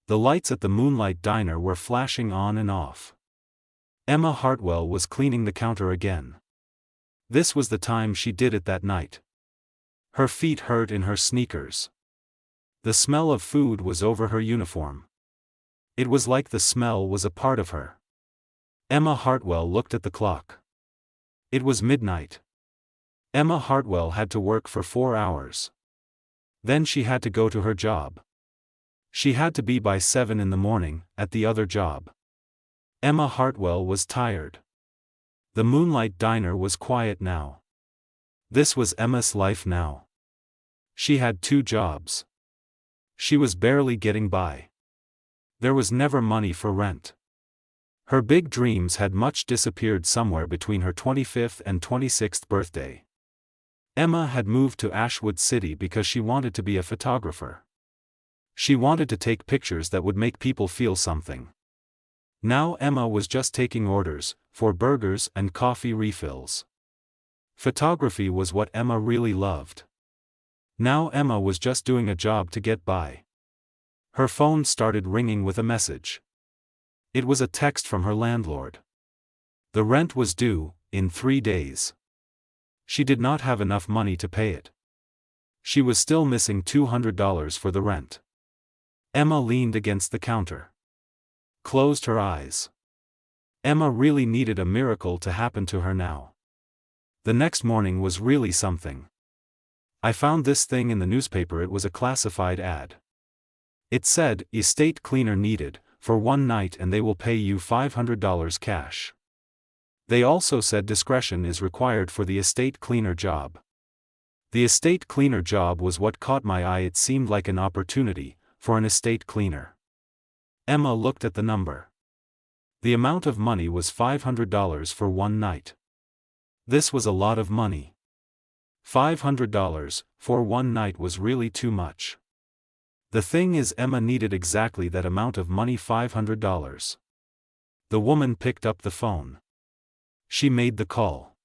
The lights at the Moonlight Diner were flashing on and off. Emma Hartwell was cleaning the counter again. This was the time she did it that night. Her feet hurt in her sneakers. The smell of food was over her uniform. It was like the smell was a part of her. Emma Hartwell looked at the clock. It was midnight. Emma Hartwell had to work for 4 hours. Then she had to go to her job. She had to be by 7 in the morning, at the other job. Emma Hartwell was tired. The Moonlight Diner was quiet now. This was Emma's life now. She had 2 jobs. She was barely getting by. There was never money for rent. Her big dreams had much disappeared somewhere between her 25th and 26th birthday. Emma had moved to Ashwood City because she wanted to be a photographer. She wanted to take pictures that would make people feel something. Now Emma was just taking orders, for burgers and coffee refills. Photography was what Emma really loved. Now Emma was just doing a job to get by. Her phone started ringing with a message. It was a text from her landlord. The rent was due, in 3 days. She did not have enough money to pay it. She was still missing $200 for the rent. Emma leaned against the counter. Closed her eyes. Emma really needed a miracle to happen to her now. The next morning was really something. I found this thing in the newspaper. It was a classified ad. It said, estate cleaner needed, for 1 night and they will pay you $500 cash. They also said discretion is required for the estate cleaner job. The estate cleaner job was what caught my eye. It seemed like an opportunity, for an estate cleaner. Emma looked at the number. The amount of money was $500 for 1 night. This was a lot of money. $500 for 1 night was really too much. The thing is, Emma needed exactly that amount of money, $500. The woman picked up the phone. She made the call.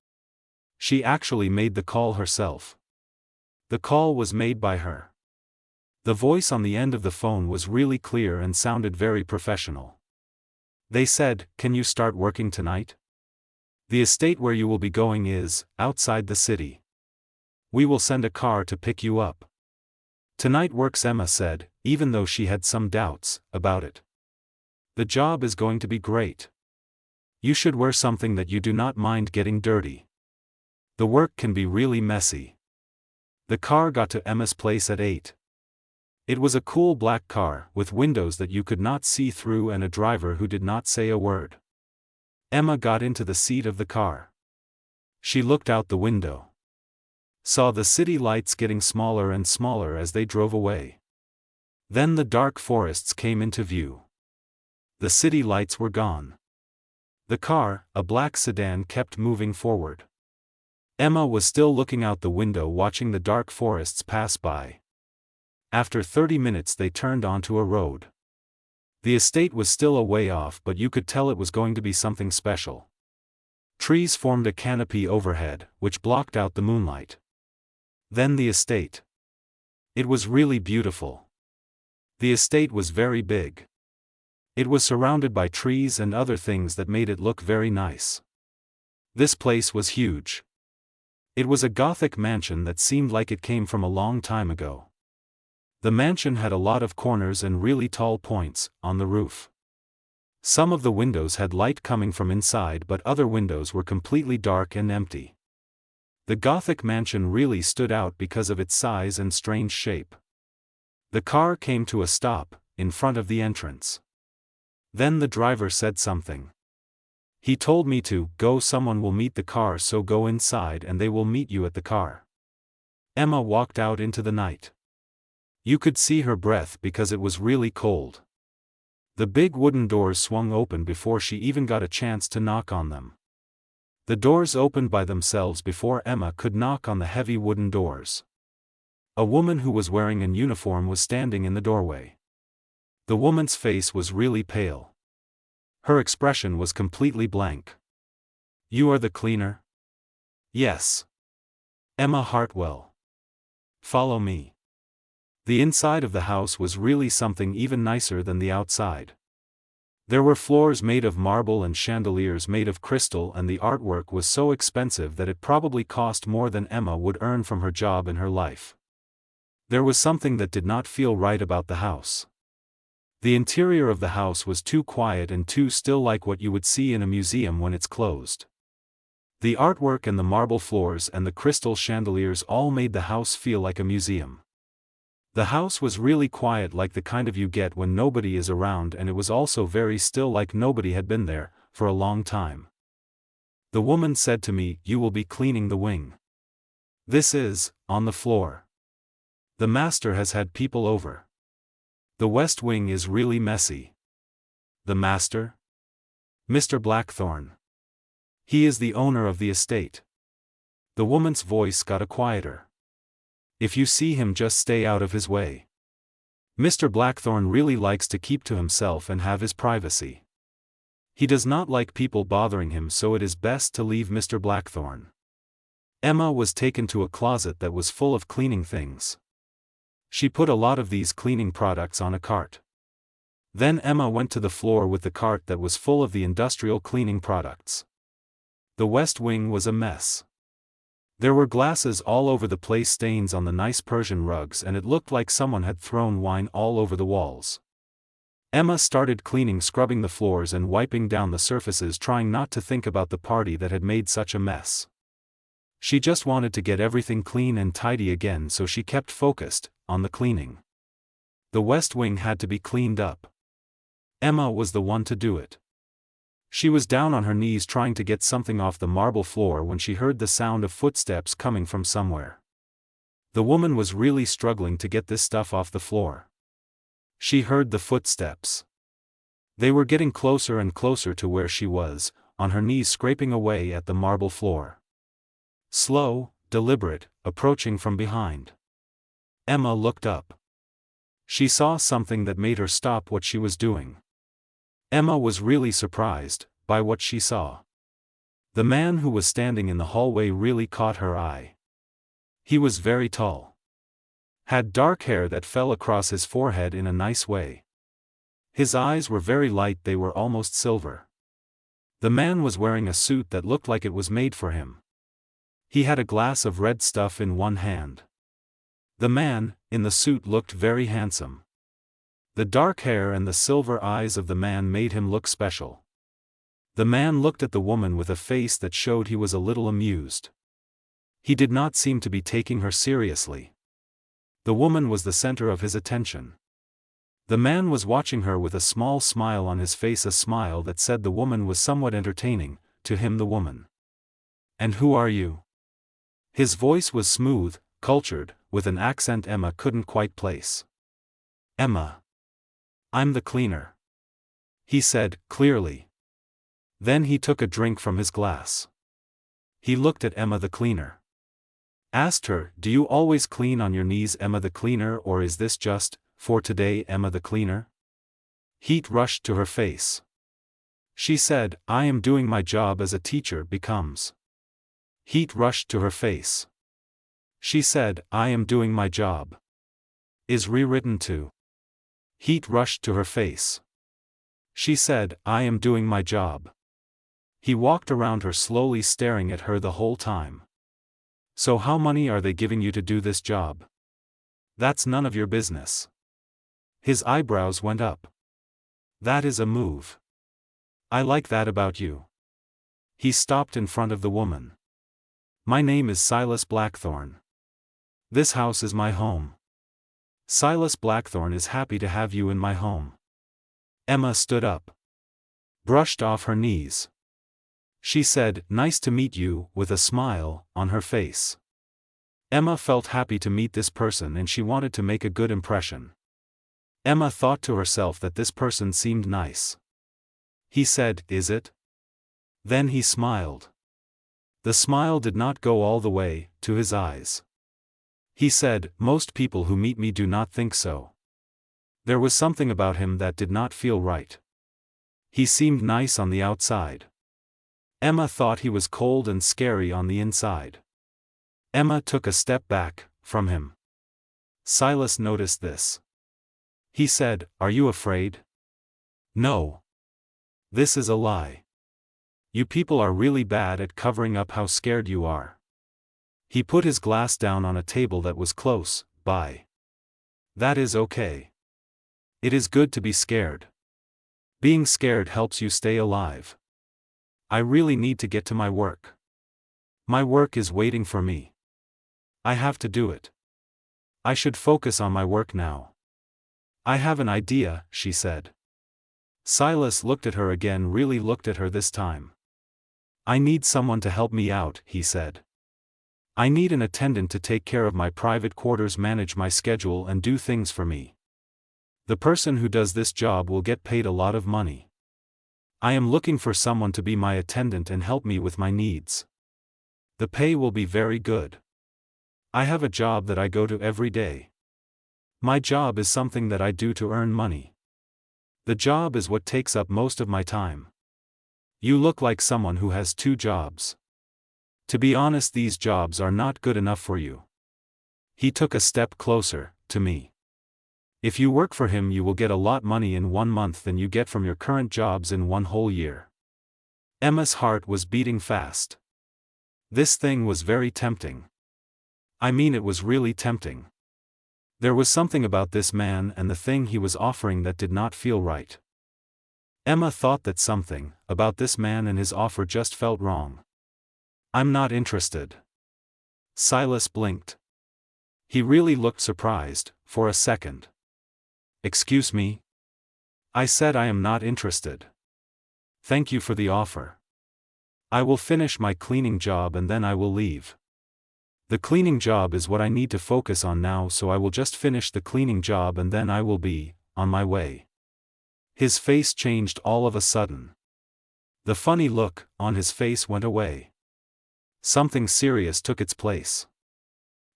She actually made the call herself. The call was made by her. The voice on the end of the phone was really clear and sounded very professional. They said, "Can you start working tonight? The estate where you will be going is outside the city. We will send a car to pick you up. Tonight works," Emma said, even though she had some doubts about it. "The job is going to be great. You should wear something that you do not mind getting dirty. The work can be really messy." The car got to Emma's place at 8. It was a cool black car, with windows that you could not see through and a driver who did not say a word. Emma got into the seat of the car. She looked out the window. Saw the city lights getting smaller and smaller as they drove away. Then the dark forests came into view. The city lights were gone. The car, a black sedan, kept moving forward. Emma was still looking out the window, watching the dark forests pass by. After 30 minutes they turned onto a road. The estate was still a way off, but you could tell it was going to be something special. Trees formed a canopy overhead, which blocked out the moonlight. Then the estate. It was really beautiful. The estate was very big. It was surrounded by trees and other things that made it look very nice. This place was huge. It was a Gothic mansion that seemed like it came from a long time ago. The mansion had a lot of corners and really tall points on the roof. Some of the windows had light coming from inside, but other windows were completely dark and empty. The Gothic mansion really stood out because of its size and strange shape. The car came to a stop in front of the entrance. Then the driver said something. He told me to go. Someone will meet the car, so go inside and they will meet you at the car. Emma walked out into the night. You could see her breath because it was really cold. The big wooden doors swung open before she even got a chance to knock on them. The doors opened by themselves before Emma could knock on the heavy wooden doors. A woman who was wearing an uniform was standing in the doorway. The woman's face was really pale. Her expression was completely blank. "You are the cleaner?" "Yes. Emma Hartwell." "Follow me." The inside of the house was really something even nicer than the outside. There were floors made of marble and chandeliers made of crystal, and the artwork was so expensive that it probably cost more than Emma would earn from her job in her life. There was something that did not feel right about the house. The interior of the house was too quiet and too still, like what you would see in a museum when it's closed. The artwork and the marble floors and the crystal chandeliers all made the house feel like a museum. The house was really quiet, like the kind of you get when nobody is around, and it was also very still, like nobody had been there for a long time. The woman said to me, "You will be cleaning the wing. This is, on the floor. The master has had people over. The West Wing is really messy." "The master?" "Mr. Blackthorne. He is the owner of the estate." The woman's voice got quieter. "If you see him, just stay out of his way. Mr. Blackthorne really likes to keep to himself and have his privacy. He does not like people bothering him, so it is best to leave Mr. Blackthorne." Emma was taken to a closet that was full of cleaning things. She put a lot of these cleaning products on a cart. Then Emma went to the floor with the cart that was full of the industrial cleaning products. The West Wing was a mess. There were glasses all over the place, stains on the nice Persian rugs, and it looked like someone had thrown wine all over the walls. Emma started cleaning, scrubbing the floors and wiping down the surfaces, trying not to think about the party that had made such a mess. She just wanted to get everything clean and tidy again, so she kept focused on the cleaning. The West Wing had to be cleaned up. Emma was the one to do it. She was down on her knees trying to get something off the marble floor when she heard the sound of footsteps coming from somewhere. The woman was really struggling to get this stuff off the floor. She heard the footsteps. They were getting closer and closer to where she was, on her knees, scraping away at the marble floor. Slow, deliberate, approaching from behind. Emma looked up. She saw something that made her stop what she was doing. Emma was really surprised by what she saw. The man who was standing in the hallway really caught her eye. He was very tall. Had dark hair that fell across his forehead in a nice way. His eyes were very light, they were almost silver. The man was wearing a suit that looked like it was made for him. He had a glass of red stuff in one hand. The man in the suit looked very handsome. The dark hair and the silver eyes of the man made him look special. The man looked at the woman with a face that showed he was a little amused. He did not seem to be taking her seriously. The woman was the center of his attention. The man was watching her with a small smile on his face, a smile that said the woman was somewhat entertaining to him, the woman. "And who are you?" His voice was smooth, cultured, with an accent Emma couldn't quite place. "Emma. I'm the cleaner," he said, clearly. Then he took a drink from his glass. He looked at Emma the cleaner. Asked her, "Do you always clean on your knees, Emma the cleaner, or is this just for today, Emma the cleaner?" Heat rushed to her face. She said, "I am doing my job as a teacher becomes." Heat rushed to her face. She said, "I am doing my job. Is rewritten to." Heat rushed to her face. She said, "I am doing my job." He walked around her slowly, staring at her the whole time. "So how money are they giving you to do this job?" "That's none of your business." His eyebrows went up. "That is a move. I like that about you." He stopped in front of the woman. "My name is Silas Blackthorne. This house is my home. Silas Blackthorne is happy to have you in my home." Emma stood up. Brushed off her knees. She said, "Nice to meet you," with a smile on her face. Emma felt happy to meet this person and she wanted to make a good impression. Emma thought to herself that this person seemed nice. He said, "Is it?" Then he smiled. The smile did not go all the way to his eyes. He said, "Most people who meet me do not think so." There was something about him that did not feel right. He seemed nice on the outside. Emma thought he was cold and scary on the inside. Emma took a step back from him. Silas noticed this. He said, "Are you afraid?" "No. This is a lie. You people are really bad at covering up how scared you are." He put his glass down on a table that was close by. "That is okay. It is good to be scared. Being scared helps you stay alive. I really need to get to my work. My work is waiting for me. I have to do it. I should focus on my work now." "I have an idea," she said. Silas looked at her again, really looked at her this time. "I need someone to help me out," he said. "I need an attendant to take care of my private quarters, manage my schedule, and do things for me. The person who does this job will get paid a lot of money. I am looking for someone to be my attendant and help me with my needs. The pay will be very good. I have a job that I go to every day. My job is something that I do to earn money. The job is what takes up most of my time. You look like someone who has 2 jobs. To be honest, these jobs are not good enough for you." He took a step closer to me. "If you work for him, you will get a lot money in 1 month than you get from your current jobs in 1 whole year." Emma's heart was beating fast. This thing was very tempting. I mean, it was really tempting. There was something about this man and the thing he was offering that did not feel right. Emma thought that something about this man and his offer just felt wrong. "I'm not interested." Silas blinked. He really looked surprised, for a second. "Excuse me?" I said, "I am not interested. Thank you for the offer. I will finish my cleaning job and then I will leave. The cleaning job is what I need to focus on now, so I will just finish the cleaning job and then I will be on my way." His face changed all of a sudden. The funny look on his face went away. Something serious took its place.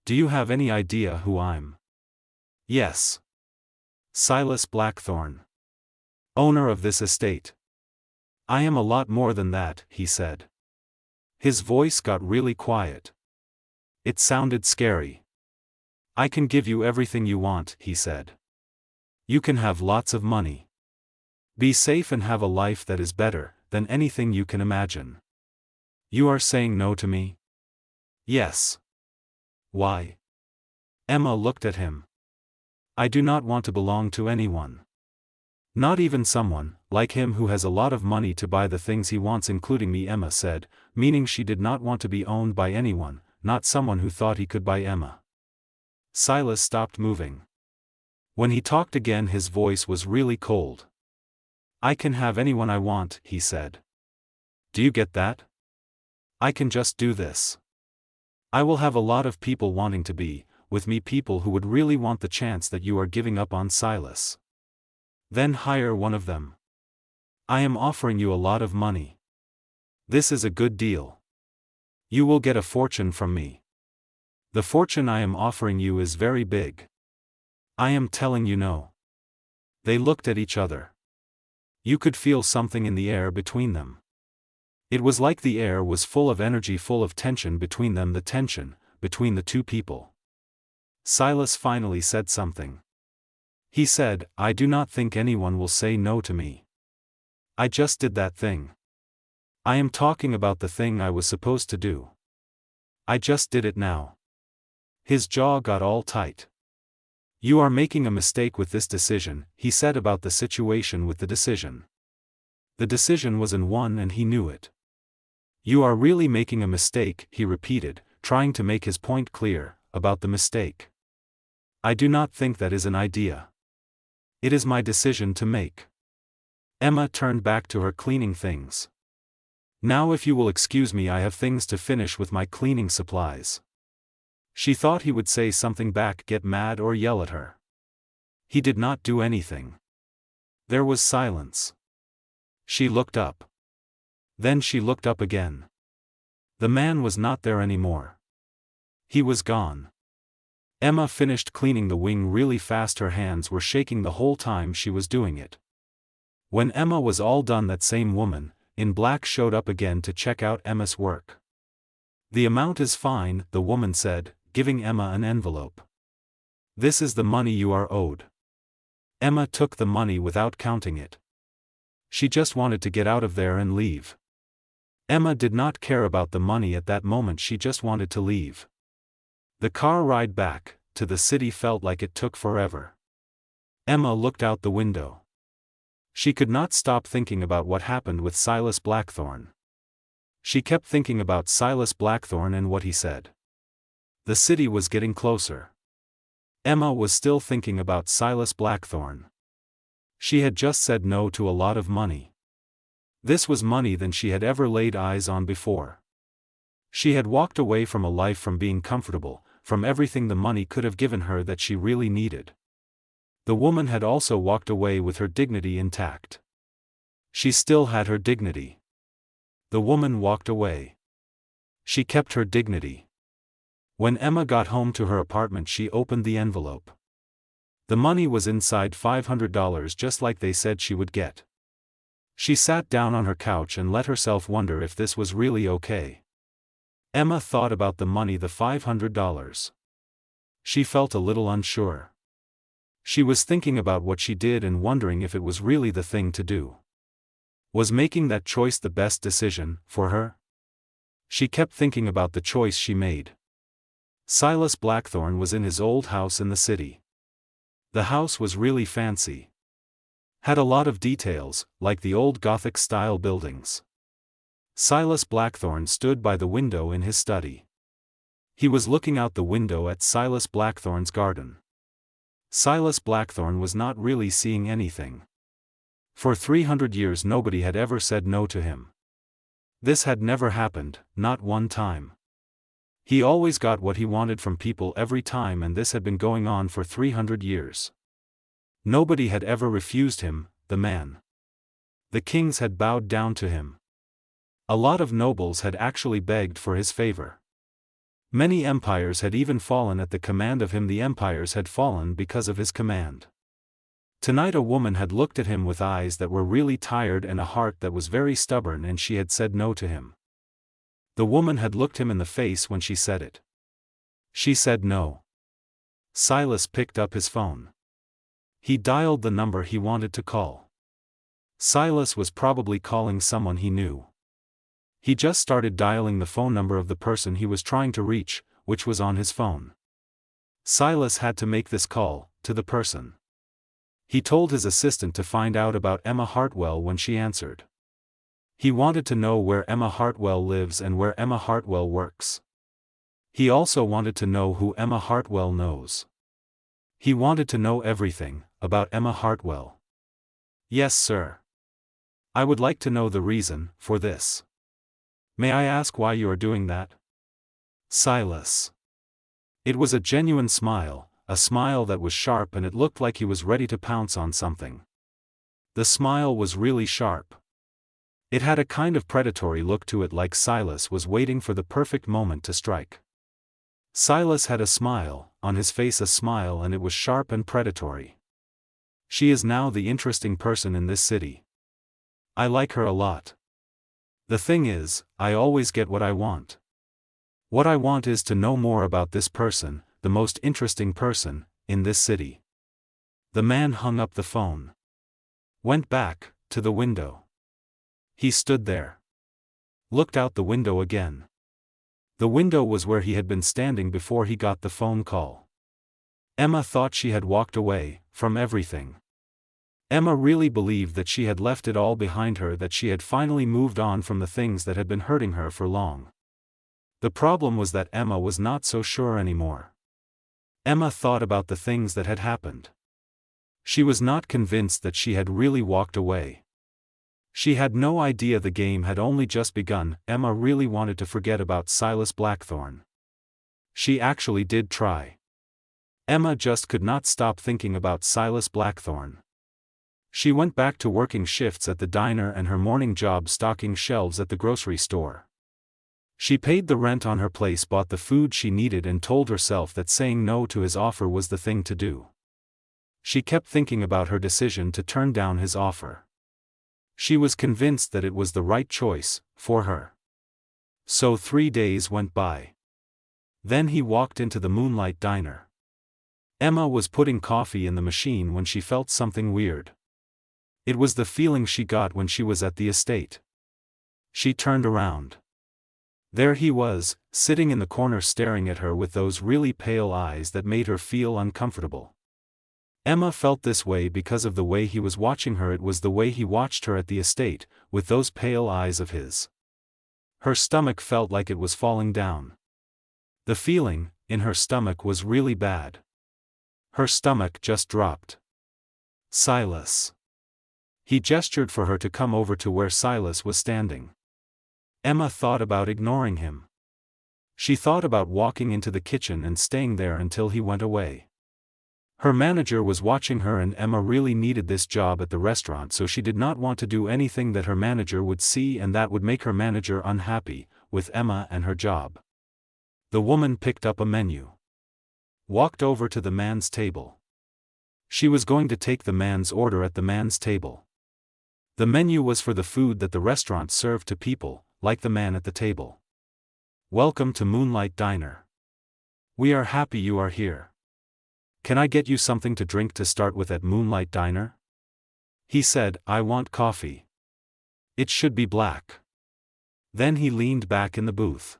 "Do you have any idea who I'm?" "Yes. Silas Blackthorne. Owner of this estate." "I am a lot more than that," he said. His voice got really quiet. It sounded scary. "I can give you everything you want," he said. "You can have lots of money. Be safe and have a life that is better than anything you can imagine." "You are saying no to me?" "Yes." "Why?" Emma looked at him. "I do not want to belong to anyone. Not even someone like him who has a lot of money to buy the things he wants, including me," Emma said, meaning she did not want to be owned by anyone, not someone who thought he could buy Emma. Silas stopped moving. When he talked again, his voice was really cold. "I can have anyone I want," he said. "Do you get that? I can just do this. I will have a lot of people wanting to be with me, people who would really want the chance that you are giving up on, Silas. Then hire one of them. I am offering you a lot of money. This is a good deal. You will get a fortune from me. The fortune I am offering you is very big. I am telling you no." They looked at each other. You could feel something in the air between them. It was like the air was full of energy, full of tension between them, the tension between the 2 people. Silas finally said something. He said, "I do not think anyone will say no to me. I just did that thing. I am talking about the thing I was supposed to do. I just did it now." His jaw got all tight. "You are making a mistake with this decision," he said about the situation with the decision. The decision was in one and he knew it. "You are really making a mistake," he repeated, trying to make his point clear about the mistake. "I do not think that is an idea. It is my decision to make." Emma turned back to her cleaning things. "Now if you will excuse me, I have things to finish with my cleaning supplies." She thought he would say something back, get mad or yell at her. He did not do anything. There was silence. She looked up. Then she looked up again. The man was not there anymore. He was gone. Emma finished cleaning the wing really fast. Her hands were shaking the whole time she was doing it. When Emma was all done, that same woman in black showed up again to check out Emma's work. "The amount is fine," the woman said, giving Emma an envelope. This is the money you are owed. Emma took the money without counting it. She just wanted to get out of there and leave. Emma did not care about the money at that moment, she just wanted to leave. The car ride back to the city felt like it took forever. Emma looked out the window. She could not stop thinking about what happened with Silas Blackthorne. She kept thinking about Silas Blackthorne and what he said. The city was getting closer. Emma was still thinking about Silas Blackthorne. She had just said no to a lot of money. This was money than she had ever laid eyes on before. She had walked away from a life, from being comfortable, from everything the money could have given her that she really needed. The woman had also walked away with her dignity intact. She still had her dignity. The woman walked away. She kept her dignity. When Emma got home to her apartment, she opened the envelope. The money was inside, $500, just like they said she would get. She sat down on her couch and let herself wonder if this was really okay. Emma thought about the money, the $500. She felt a little unsure. She was thinking about what she did and wondering if it was really the thing to do. Was making that choice the best decision for her? She kept thinking about the choice she made. Silas Blackthorne was in his old house in the city. The house was really fancy. Had a lot of details, like the old Gothic-style buildings. Silas Blackthorne stood by the window in his study. He was looking out the window at Silas Blackthorne's garden. Silas Blackthorne was not really seeing anything. For 300 years nobody had ever said no to him. This had never happened, not one time. He always got what he wanted from people every time, and this had been going on for 300 years. Nobody had ever refused him, the man. The kings had bowed down to him. A lot of nobles had actually begged for his favor. Many empires had even fallen at the command of him. The empires had fallen because of his command. Tonight a woman had looked at him with eyes that were really tired and a heart that was very stubborn, and she had said no to him. The woman had looked him in the face when she said it. She said no. Silas picked up his phone. He dialed the number he wanted to call. Silas was probably calling someone he knew. He just started dialing the phone number of the person he was trying to reach, which was on his phone. Silas had to make this call to the person. He told his assistant to find out about Emma Hartwell when she answered. He wanted to know where Emma Hartwell lives and where Emma Hartwell works. He also wanted to know who Emma Hartwell knows. He wanted to know everything about Emma Hartwell. Yes, sir. I would like to know the reason for this. May I ask why you are doing that? Silas. It was a genuine smile, a smile that was sharp, and it looked like he was ready to pounce on something. The smile was really sharp. It had a kind of predatory look to it, like Silas was waiting for the perfect moment to strike. Silas had a smile, on his face a smile, and it was sharp and predatory. She is now the interesting person in this city. I like her a lot. The thing is, I always get what I want. What I want is to know more about this person, the most interesting person in this city. The man hung up the phone. Went back to the window. He stood there. Looked out the window again. The window was where he had been standing before he got the phone call. Emma thought she had walked away from everything. Emma really believed that she had left it all behind her, that she had finally moved on from the things that had been hurting her for long. The problem was that Emma was not so sure anymore. Emma thought about the things that had happened. She was not convinced that she had really walked away. She had no idea the game had only just begun. Emma really wanted to forget about Silas Blackthorne. She actually did try. Emma just could not stop thinking about Silas Blackthorne. She went back to working shifts at the diner and her morning job stocking shelves at the grocery store. She paid the rent on her place, bought the food she needed, and told herself that saying no to his offer was the thing to do. She kept thinking about her decision to turn down his offer. She was convinced that it was the right choice for her. So 3 days went by. Then he walked into the Moonlight Diner. Emma was putting coffee in the machine when she felt something weird. It was the feeling she got when she was at the estate. She turned around. There he was, sitting in the corner staring at her with those really pale eyes that made her feel uncomfortable. Emma felt this way because of the way he was watching her. It was the way he watched her at the estate, with those pale eyes of his. Her stomach felt like it was falling down. The feeling, in her stomach, was really bad. Her stomach just dropped. Silas. He gestured for her to come over to where Silas was standing. Emma thought about ignoring him. She thought about walking into the kitchen and staying there until he went away. Her manager was watching her, and Emma really needed this job at the restaurant, so she did not want to do anything that her manager would see and that would make her manager unhappy with Emma and her job. The woman picked up a menu. Walked over to the man's table. She was going to take the man's order at the man's table. The menu was for the food that the restaurant served to people, like the man at the table. "Welcome to Moonlight Diner. We are happy you are here. Can I get you something to drink to start with at Moonlight Diner?" He said, "I want coffee. It should be black." Then he leaned back in the booth.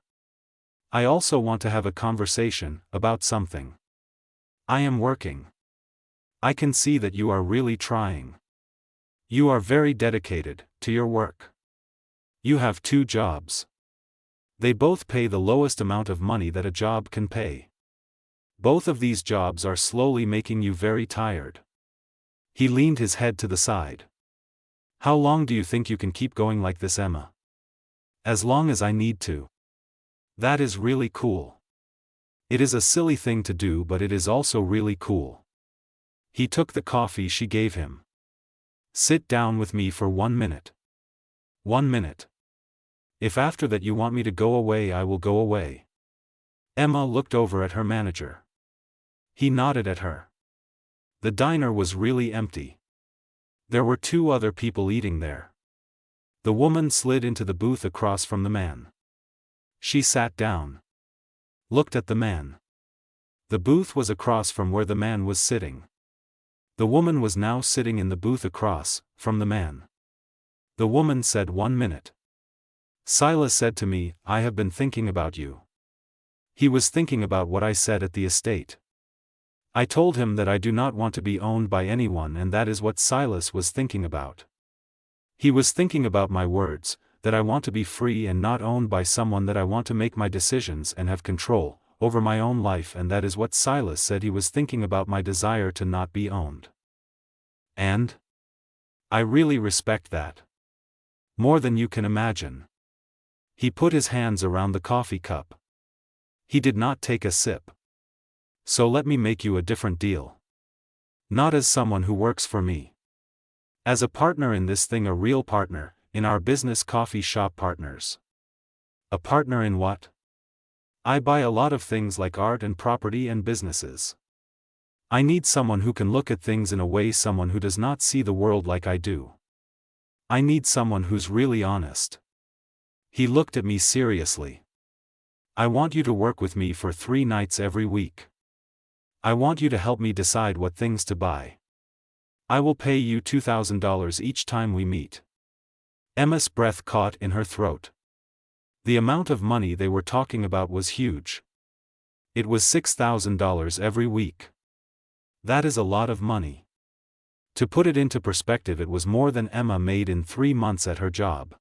"I also want to have a conversation about something. I am working. I can see that you are really trying. You are very dedicated to your work. You have 2 jobs. They both pay the lowest amount of money that a job can pay. Both of these jobs are slowly making you very tired." He leaned his head to the side. "How long do you think you can keep going like this, Emma?" "As long as I need to." "That is really cool. It is a silly thing to do, but it is also really cool." He took the coffee she gave him. "Sit down with me for 1 minute. 1 minute. If after that you want me to go away, I will go away." Emma looked over at her manager. He nodded at her. The diner was really empty. There were 2 other people eating there. The woman slid into the booth across from the man. She sat down. Looked at the man. The booth was across from where the man was sitting. The woman was now sitting in the booth across from the man. The woman said, "1 minute. Silas said to me, I have been thinking about you. He was thinking about what I said at the estate. I told him that I do not want to be owned by anyone, and that is what Silas was thinking about. He was thinking about my words, that I want to be free and not owned by someone, that I want to make my decisions and have control over my own life, and that is what Silas said. He was thinking about my desire to not be owned. And I really respect that. More than you can imagine." He put his hands around the coffee cup. He did not take a sip. "So let me make you a different deal. Not as someone who works for me. As a partner in this thing, a real partner, in our business, coffee shop partners." "A partner in what?" "I buy a lot of things like art and property and businesses. I need someone who can look at things in a way, someone who does not see the world like I do. I need someone who's really honest." He looked at me seriously. "I want you to work with me for 3 nights every week. I want you to help me decide what things to buy. I will pay you $2,000 each time we meet." Emma's breath caught in her throat. The amount of money they were talking about was huge. It was $6,000 every week. That is a lot of money. To put it into perspective, it was more than Emma made in 3 months at her job.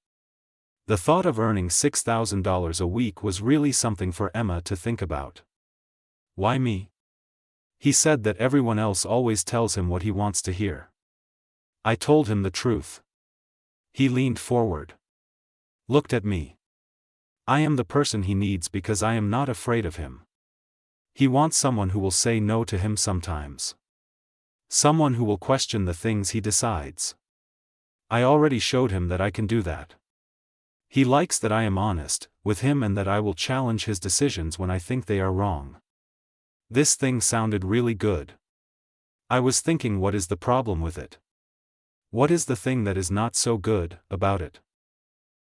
The thought of earning $6,000 a week was really something for Emma to think about. "Why me?" He said that everyone else always tells him what he wants to hear. I told him the truth. He leaned forward. Looked at me. I am the person he needs because I am not afraid of him. He wants someone who will say no to him sometimes. Someone who will question the things he decides. I already showed him that I can do that. He likes that I am honest with him and that I will challenge his decisions when I think they are wrong. This thing sounded really good. I was thinking, what is the problem with it? What is the thing that is not so good about it?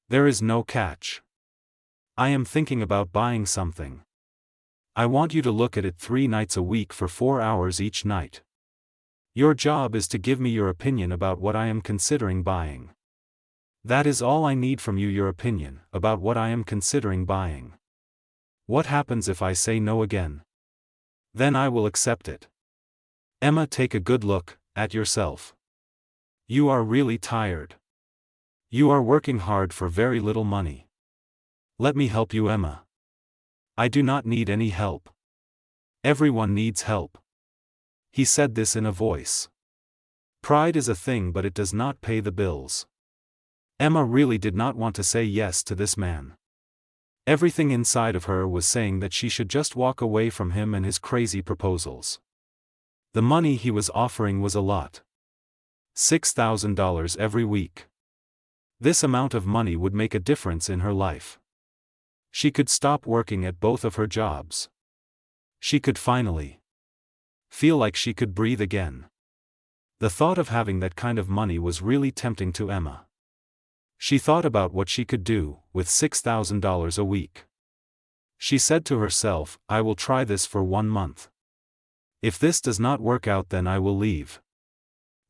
There is no catch. I am thinking about buying something. I want you to look at it 3 nights a week for 4 hours each night. Your job is to give me your opinion about what I am considering buying. That is all I need from you, your opinion about what I am considering buying. What happens if I say no again? Then I will accept it. Emma, take a good look at yourself. You are really tired. You are working hard for very little money. Let me help you, Emma. I do not need any help. Everyone needs help. He said this in a voice. Pride is a thing, but it does not pay the bills. Emma really did not want to say yes to this man. Everything inside of her was saying that she should just walk away from him and his crazy proposals. The money he was offering was a lot. $6,000 every week. This amount of money would make a difference in her life. She could stop working at both of her jobs. She could finally feel like she could breathe again. The thought of having that kind of money was really tempting to Emma. She thought about what she could do with $6,000 a week. She said to herself, I will try this for 1 month. If this does not work out, then I will leave.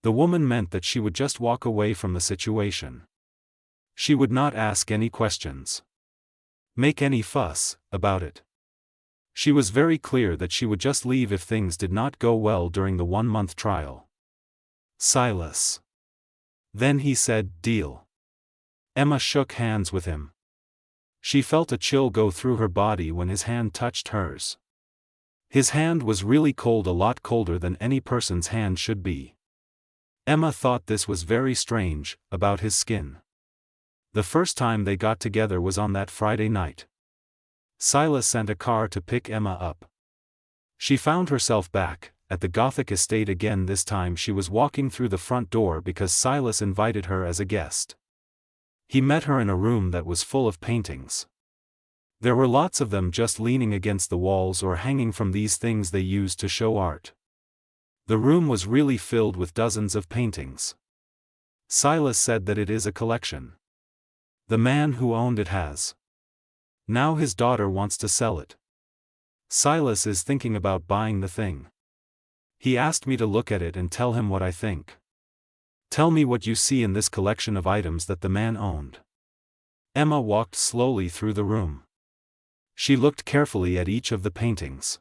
The woman meant that she would just walk away from the situation. She would not ask any questions, make any fuss about it. She was very clear that she would just leave if things did not go well during the 1-month trial. Silas. Then he said, deal. Emma shook hands with him. She felt a chill go through her body when his hand touched hers. His hand was really cold, a lot colder than any person's hand should be. Emma thought this was very strange about his skin. The first time they got together was on that Friday night. Silas sent a car to pick Emma up. She found herself back at the Gothic estate again. This time she was walking through the front door because Silas invited her as a guest. He met her in a room that was full of paintings. There were lots of them just leaning against the walls or hanging from these things they used to show art. The room was really filled with dozens of paintings. Silas said that it is a collection. The man who owned it has. Now his daughter wants to sell it. Silas is thinking about buying the thing. He asked me to look at it and tell him what I think. Tell me what you see in this collection of items that the man owned. Emma walked slowly through the room. She looked carefully at each of the paintings.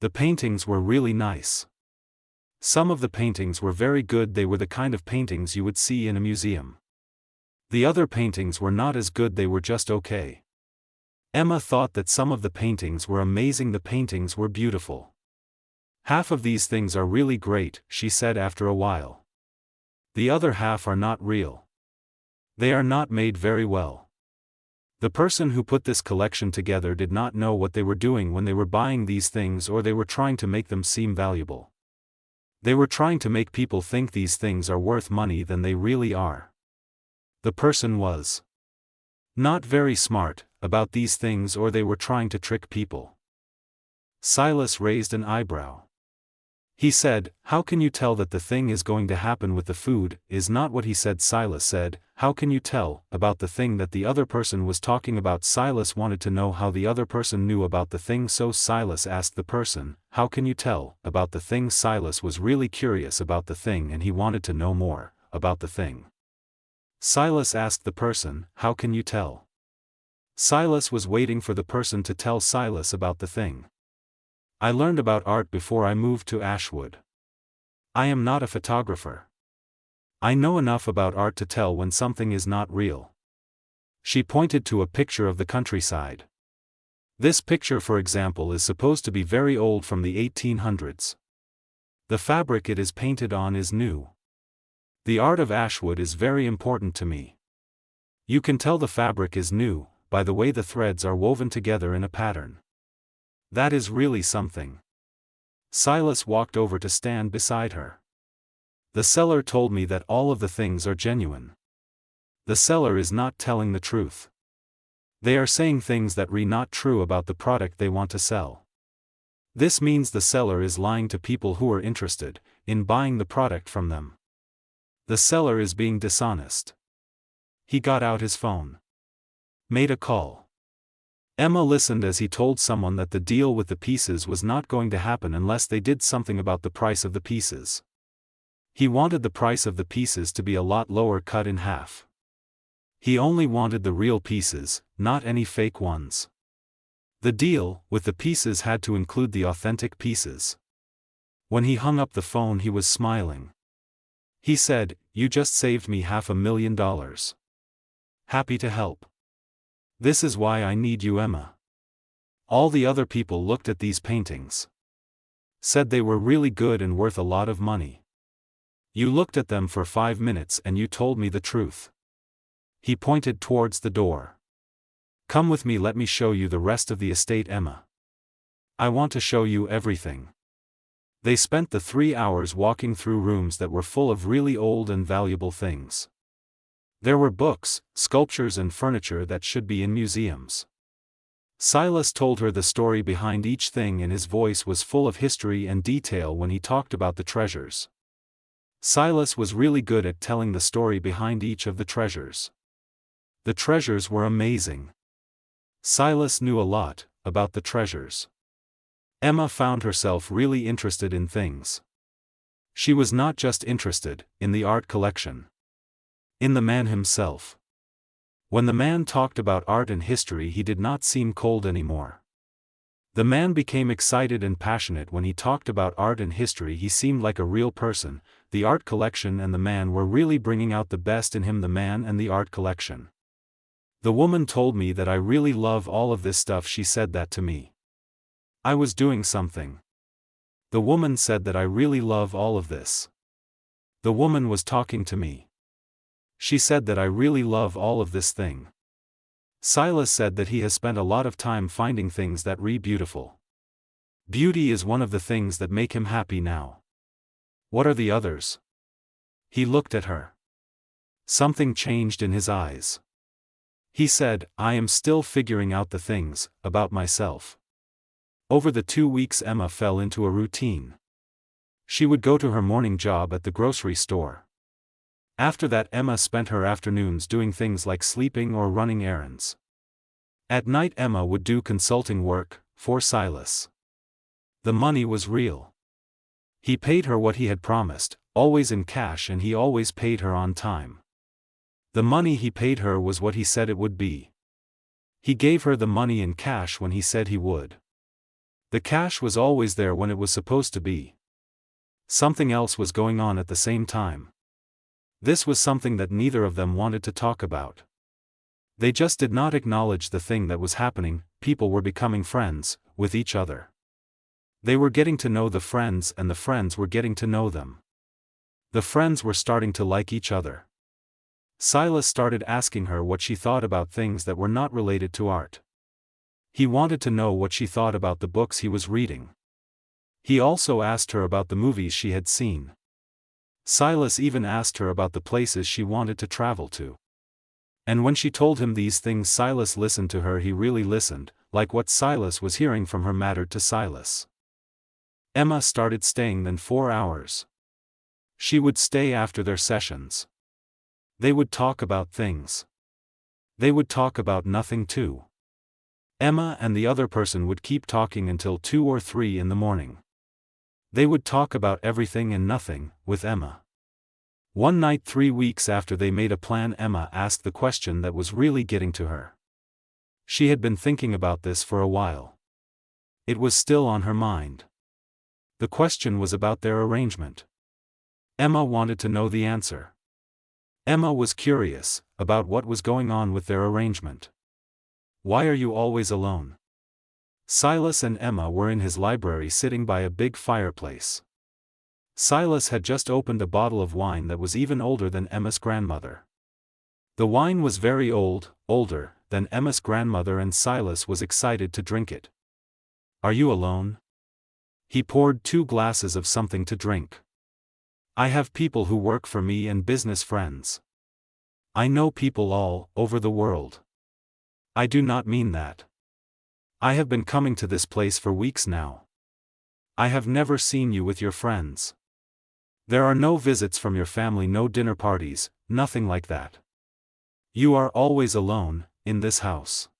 The paintings were really nice. Some of the paintings were very good. They were the kind of paintings you would see in a museum. The other paintings were not as good, they were just okay. Emma thought that some of the paintings were amazing. The paintings were beautiful. Half of these things are really great, she said after a while. The other half are not real. They are not made very well. The person who put this collection together did not know what they were doing when they were buying these things, or they were trying to make them seem valuable. They were trying to make people think these things are worth money than they really are. The person was not very smart about these things, or they were trying to trick people. Silas raised an eyebrow. He said, how can you tell that the thing is going to happen with the food? Is not what he said. Silas said, how can you tell about the thing that the other person was talking about? Silas wanted to know how the other person knew about the thing, so Silas asked the person, how can you tell about the thing? Silas was really curious about the thing and he wanted to know more about the thing. Silas asked the person, how can you tell? Silas was waiting for the person to tell Silas about the thing. I learned about art before I moved to Ashwood. I am not a photographer. I know enough about art to tell when something is not real. She pointed to a picture of the countryside. This picture, for example, is supposed to be very old, from the 1800s. The fabric it is painted on is new. The art of Ashwood is very important to me. You can tell the fabric is new by the way the threads are woven together in a pattern. That is really something. Silas walked over to stand beside her. The seller told me that all of the things are genuine. The seller is not telling the truth. They are saying things that are not true about the product they want to sell. This means the seller is lying to people who are interested in buying the product from them. The seller is being dishonest. He got out his phone. Made a call. Emma listened as he told someone that the deal with the pieces was not going to happen unless they did something about the price of the pieces. He wanted the price of the pieces to be a lot lower, cut in half. He only wanted the real pieces, not any fake ones. The deal with the pieces had to include the authentic pieces. When he hung up the phone, he was smiling. He said, "You just saved me $500,000. Happy to help. This is why I need you, Emma." All the other people looked at these paintings. Said they were really good and worth a lot of money. "You looked at them for 5 minutes and you told me the truth." He pointed towards the door. "Come with me, let me show you the rest of the estate, Emma. I want to show you everything." They spent the 3 hours walking through rooms that were full of really old and valuable things. There were books, sculptures and furniture that should be in museums. Silas told her the story behind each thing, and his voice was full of history and detail when he talked about the treasures. Silas was really good at telling the story behind each of the treasures. The treasures were amazing. Silas knew a lot about the treasures. Emma found herself really interested in things. She was not just interested in the art collection. In the man himself. When the man talked about art and history, he did not seem cold anymore. The man became excited and passionate when he talked about art and history. He seemed like a real person. The art collection and the man were really bringing out the best in him, the man and the art collection. "The woman told me that I really love all of this stuff. She said that to me. I was doing something. The woman said that I really love all of this. The woman was talking to me. She said that I really love all of this thing." Silas said that he has spent a lot of time finding things that are beautiful. Beauty is one of the things that make him happy now. What are the others? He looked at her. Something changed in his eyes. He said, "I am still figuring out the things about myself." Over the 2 weeks, Emma fell into a routine. She would go to her morning job at the grocery store. After that, Emma spent her afternoons doing things like sleeping or running errands. At night, Emma would do consulting work for Silas. The money was real. He paid her what he had promised, always in cash, and he always paid her on time. The money he paid her was what he said it would be. He gave her the money in cash when he said he would. The cash was always there when it was supposed to be. Something else was going on at the same time. This was something that neither of them wanted to talk about. They just did not acknowledge the thing that was happening. People were becoming friends with each other. They were getting to know the friends, and the friends were getting to know them. The friends were starting to like each other. Silas started asking her what she thought about things that were not related to art. He wanted to know what she thought about the books he was reading. He also asked her about the movies she had seen. Silas even asked her about the places she wanted to travel to. And when she told him these things, Silas listened to her. He really listened, like what Silas was hearing from her mattered to Silas. Emma started staying then 4 hours. She would stay after their sessions. They would talk about things. They would talk about nothing too. Emma and the other person would keep talking until 2 or 3 in the morning. They would talk about everything and nothing with Emma. One night, 3 weeks after they made a plan, Emma asked the question that was really getting to her. She had been thinking about this for a while. It was still on her mind. The question was about their arrangement. Emma wanted to know the answer. Emma was curious about what was going on with their arrangement. "Why are you always alone?" Silas and Emma were in his library sitting by a big fireplace. Silas had just opened a bottle of wine that was even older than Emma's grandmother. The wine was very old, older than Emma's grandmother, and Silas was excited to drink it. "Are you alone?" He poured 2 glasses of something to drink. "I have people who work for me and business friends. I know people all over the world. I do not mean that. I have been coming to this place for weeks now. I have never seen you with your friends. There are no visits from your family, no dinner parties, nothing like that. You are always alone in this house.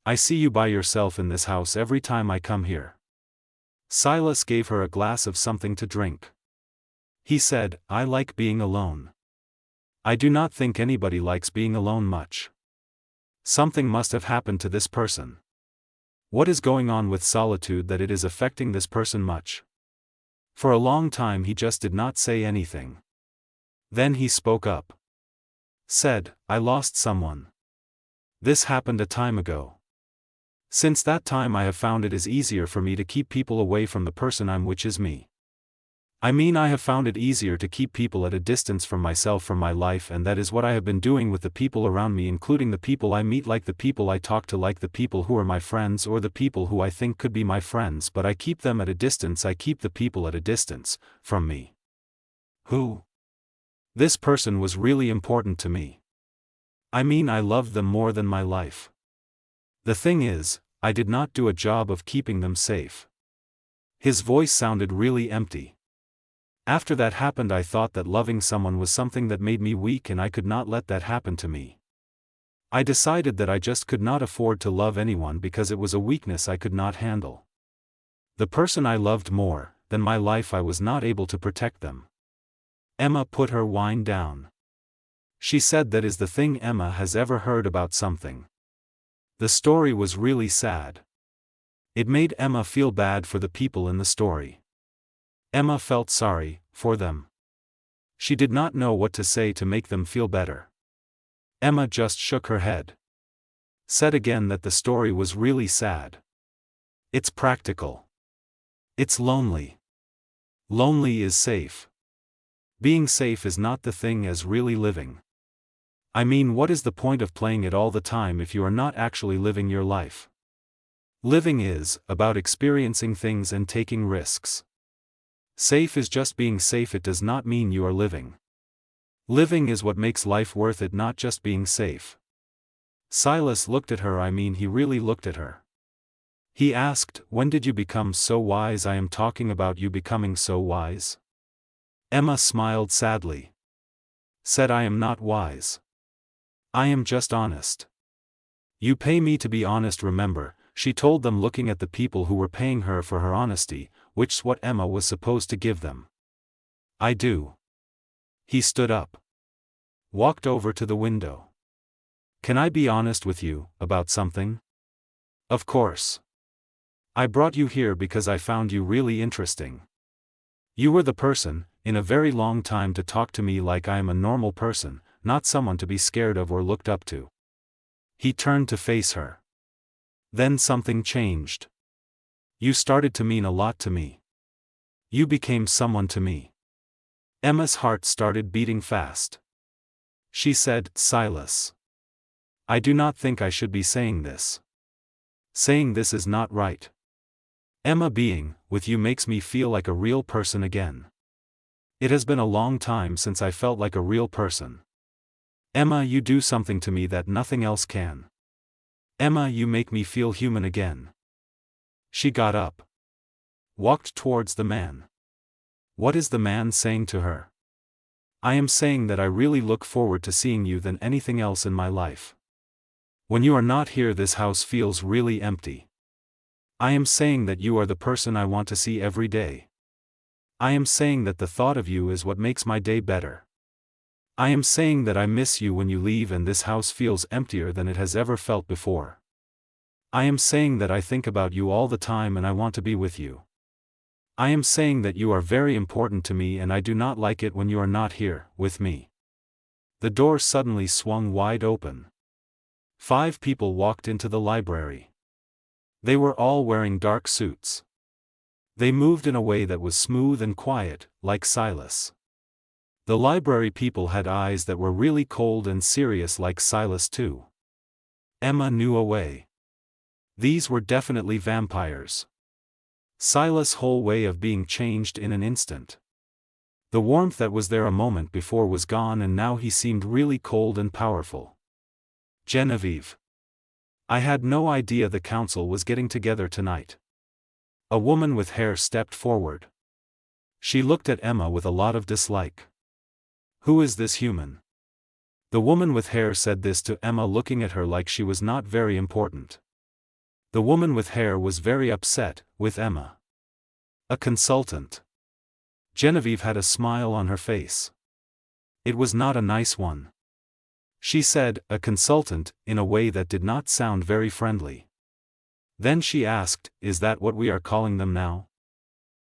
I see you by yourself in this house every time I come here. Silas gave her a glass of something to drink. He said, I like being alone. I do not think anybody likes being alone much. Something must have happened to this person. What is going on with solitude that it is affecting this person much? For a long time he just did not say anything. Then he spoke up. Said, I lost someone. This happened a time ago. Since that time I have found it is easier for me to keep people away from the person I'm, which is me. I mean, I have found it easier to keep people at a distance from myself, from my life, and that is what I have been doing with the people around me, including the people I meet, like the people I talk to, like the people who are my friends, or the people who I think could be my friends, but I keep them at a distance. I keep the people at a distance from me. Who? This person was really important to me. I mean, I loved them more than my life. The thing is, I did not do a job of keeping them safe. His voice sounded really empty. After that happened, I thought that loving someone was something that made me weak, and I could not let that happen to me. I decided that I just could not afford to love anyone because it was a weakness I could not handle. The person I loved more than my life, I was not able to protect them. Emma put her wine down. She said, that is the thing Emma has ever heard about something. The story was really sad. It made Emma feel bad for the people in the story. Emma felt sorry for them. She did not know what to say to make them feel better. Emma just shook her head. Said again that the story was really sad. It's practical. It's lonely. Lonely is safe. Being safe is not the thing as really living. I mean, what is the point of playing it all the time if you are not actually living your life? Living is about experiencing things and taking risks. Safe is just being safe. It does not mean you are living. Living is what makes life worth it, not just being safe. Silas looked at her. I mean, he really looked at her. He asked, when did you become so wise? I am talking about you becoming so wise. Emma smiled sadly. Said, I am not wise. I am just honest. You pay me to be honest, remember, she told them, looking at the people who were paying her for her honesty, which is what Emma was supposed to give them. I do. He stood up. Walked over to the window. Can I be honest with you about something? Of course. I brought you here because I found you really interesting. You were the person, in a very long time, to talk to me like I am a normal person, not someone to be scared of or looked up to. He turned to face her. Then something changed. You started to mean a lot to me. You became someone to me. Emma's heart started beating fast. She said, Silas, I do not think I should be saying this. Saying this is not right. Emma, being with you makes me feel like a real person again. It has been a long time since I felt like a real person. Emma, you do something to me that nothing else can. Emma, you make me feel human again. She got up. Walked towards the man. What is the man saying to her? I am saying that I really look forward to seeing you than anything else in my life. When you are not here, this house feels really empty. I am saying that you are the person I want to see every day. I am saying that the thought of you is what makes my day better. I am saying that I miss you when you leave and this house feels emptier than it has ever felt before. I am saying that I think about you all the time and I want to be with you. I am saying that you are very important to me and I do not like it when you are not here, with me. The door suddenly swung wide open. 5 people walked into the library. They were all wearing dark suits. They moved in a way that was smooth and quiet, like Silas. The library people had eyes that were really cold and serious, like Silas too. Emma knew a way. These were definitely vampires. Silas' whole way of being changed in an instant. The warmth that was there a moment before was gone and now he seemed really cold and powerful. Genevieve. I had no idea the council was getting together tonight. A woman with hair stepped forward. She looked at Emma with a lot of dislike. Who is this human? The woman with hair said this to Emma, looking at her like she was not very important. The woman with hair was very upset with Emma. A consultant. Genevieve had a smile on her face. It was not a nice one. She said, a consultant, in a way that did not sound very friendly. Then she asked, is that what we are calling them now?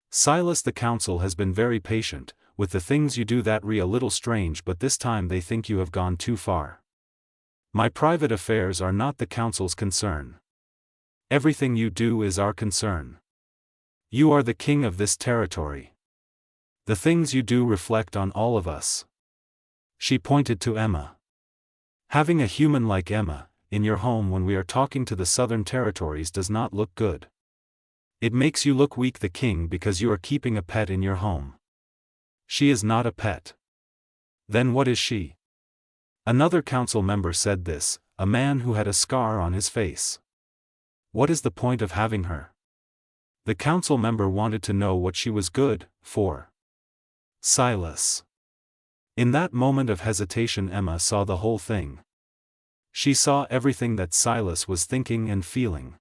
Silas, the counsel has been very patient, with the things you do that a little strange, but this time they think you have gone too far. My private affairs are not the council's concern. Everything you do is our concern. You are the king of this territory. The things you do reflect on all of us. She pointed to Emma. Having a human like Emma in your home when we are talking to the Southern Territories does not look good. It makes you look weak, the king, because you are keeping a pet in your home. She is not a pet. Then what is she? Another council member said this, a man who had a scar on his face. What is the point of having her? The council member wanted to know what she was good for. Silas. In that moment of hesitation, Emma saw the whole thing. She saw everything that Silas was thinking and feeling.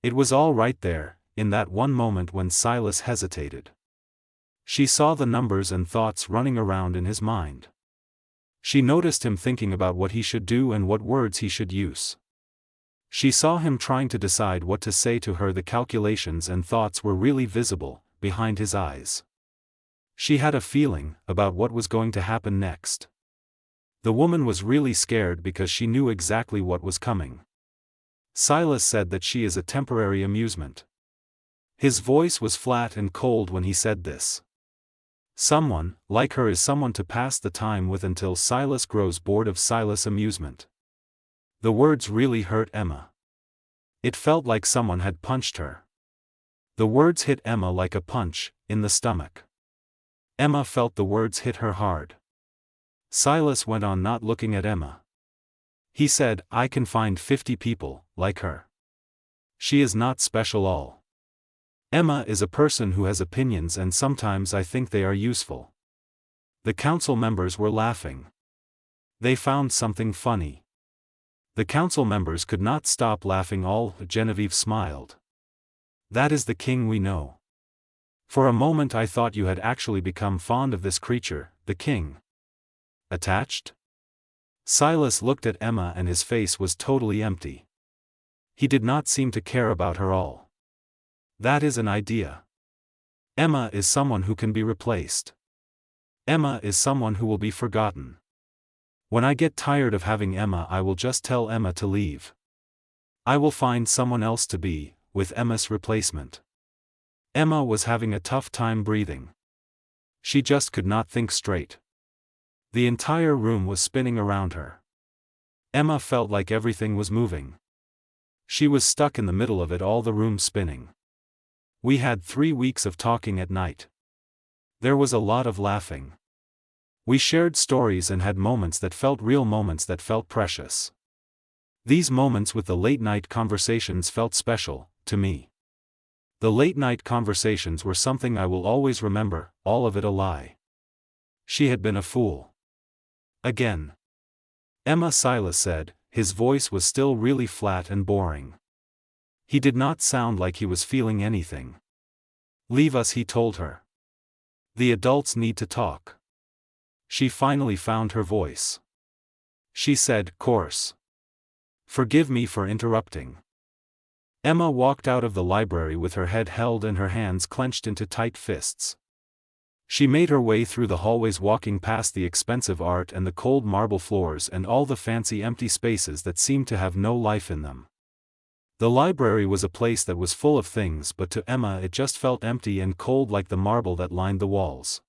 It was all right there, in that one moment when Silas hesitated. She saw the numbers and thoughts running around in his mind. She noticed him thinking about what he should do and what words he should use. She saw him trying to decide what to say to her. The calculations and thoughts were really visible, behind his eyes. She had a feeling about what was going to happen next. The woman was really scared because she knew exactly what was coming. Silas said that she is a temporary amusement. His voice was flat and cold when he said this. Someone, like her, is someone to pass the time with until Silas grows bored of Silas' amusement. The words really hurt Emma. It felt like someone had punched her. The words hit Emma like a punch, in the stomach. Emma felt the words hit her hard. Silas went on, not looking at Emma. He said, I can find 50 people like her. She is not special all. Emma is a person who has opinions, and sometimes I think they are useful. The council members were laughing. They found something funny. The council members could not stop laughing. All. Genevieve smiled. That is the king we know. For a moment I thought you had actually become fond of this creature, the king. Attached? Silas looked at Emma and his face was totally empty. He did not seem to care about her all. That is an idea. Emma is someone who can be replaced. Emma is someone who will be forgotten. When I get tired of having Emma, I will just tell Emma to leave. I will find someone else to be with Emma's replacement. Emma was having a tough time breathing. She just could not think straight. The entire room was spinning around her. Emma felt like everything was moving. She was stuck in the middle of it all, the room spinning. We had 3 weeks of talking at night. There was a lot of laughing. We shared stories and had moments that felt real, moments that felt precious. These moments with the late-night conversations felt special, to me. The late-night conversations were something I will always remember, all of it a lie. She had been a fool. Again. Emma, Silas said, his voice was still really flat and boring. He did not sound like he was feeling anything. Leave us, he told her. The adults need to talk. She finally found her voice. She said, course. Forgive me for interrupting. Emma walked out of the library with her head held and her hands clenched into tight fists. She made her way through the hallways, walking past the expensive art and the cold marble floors and all the fancy empty spaces that seemed to have no life in them. The library was a place that was full of things, but to Emma it just felt empty and cold, like the marble that lined the walls.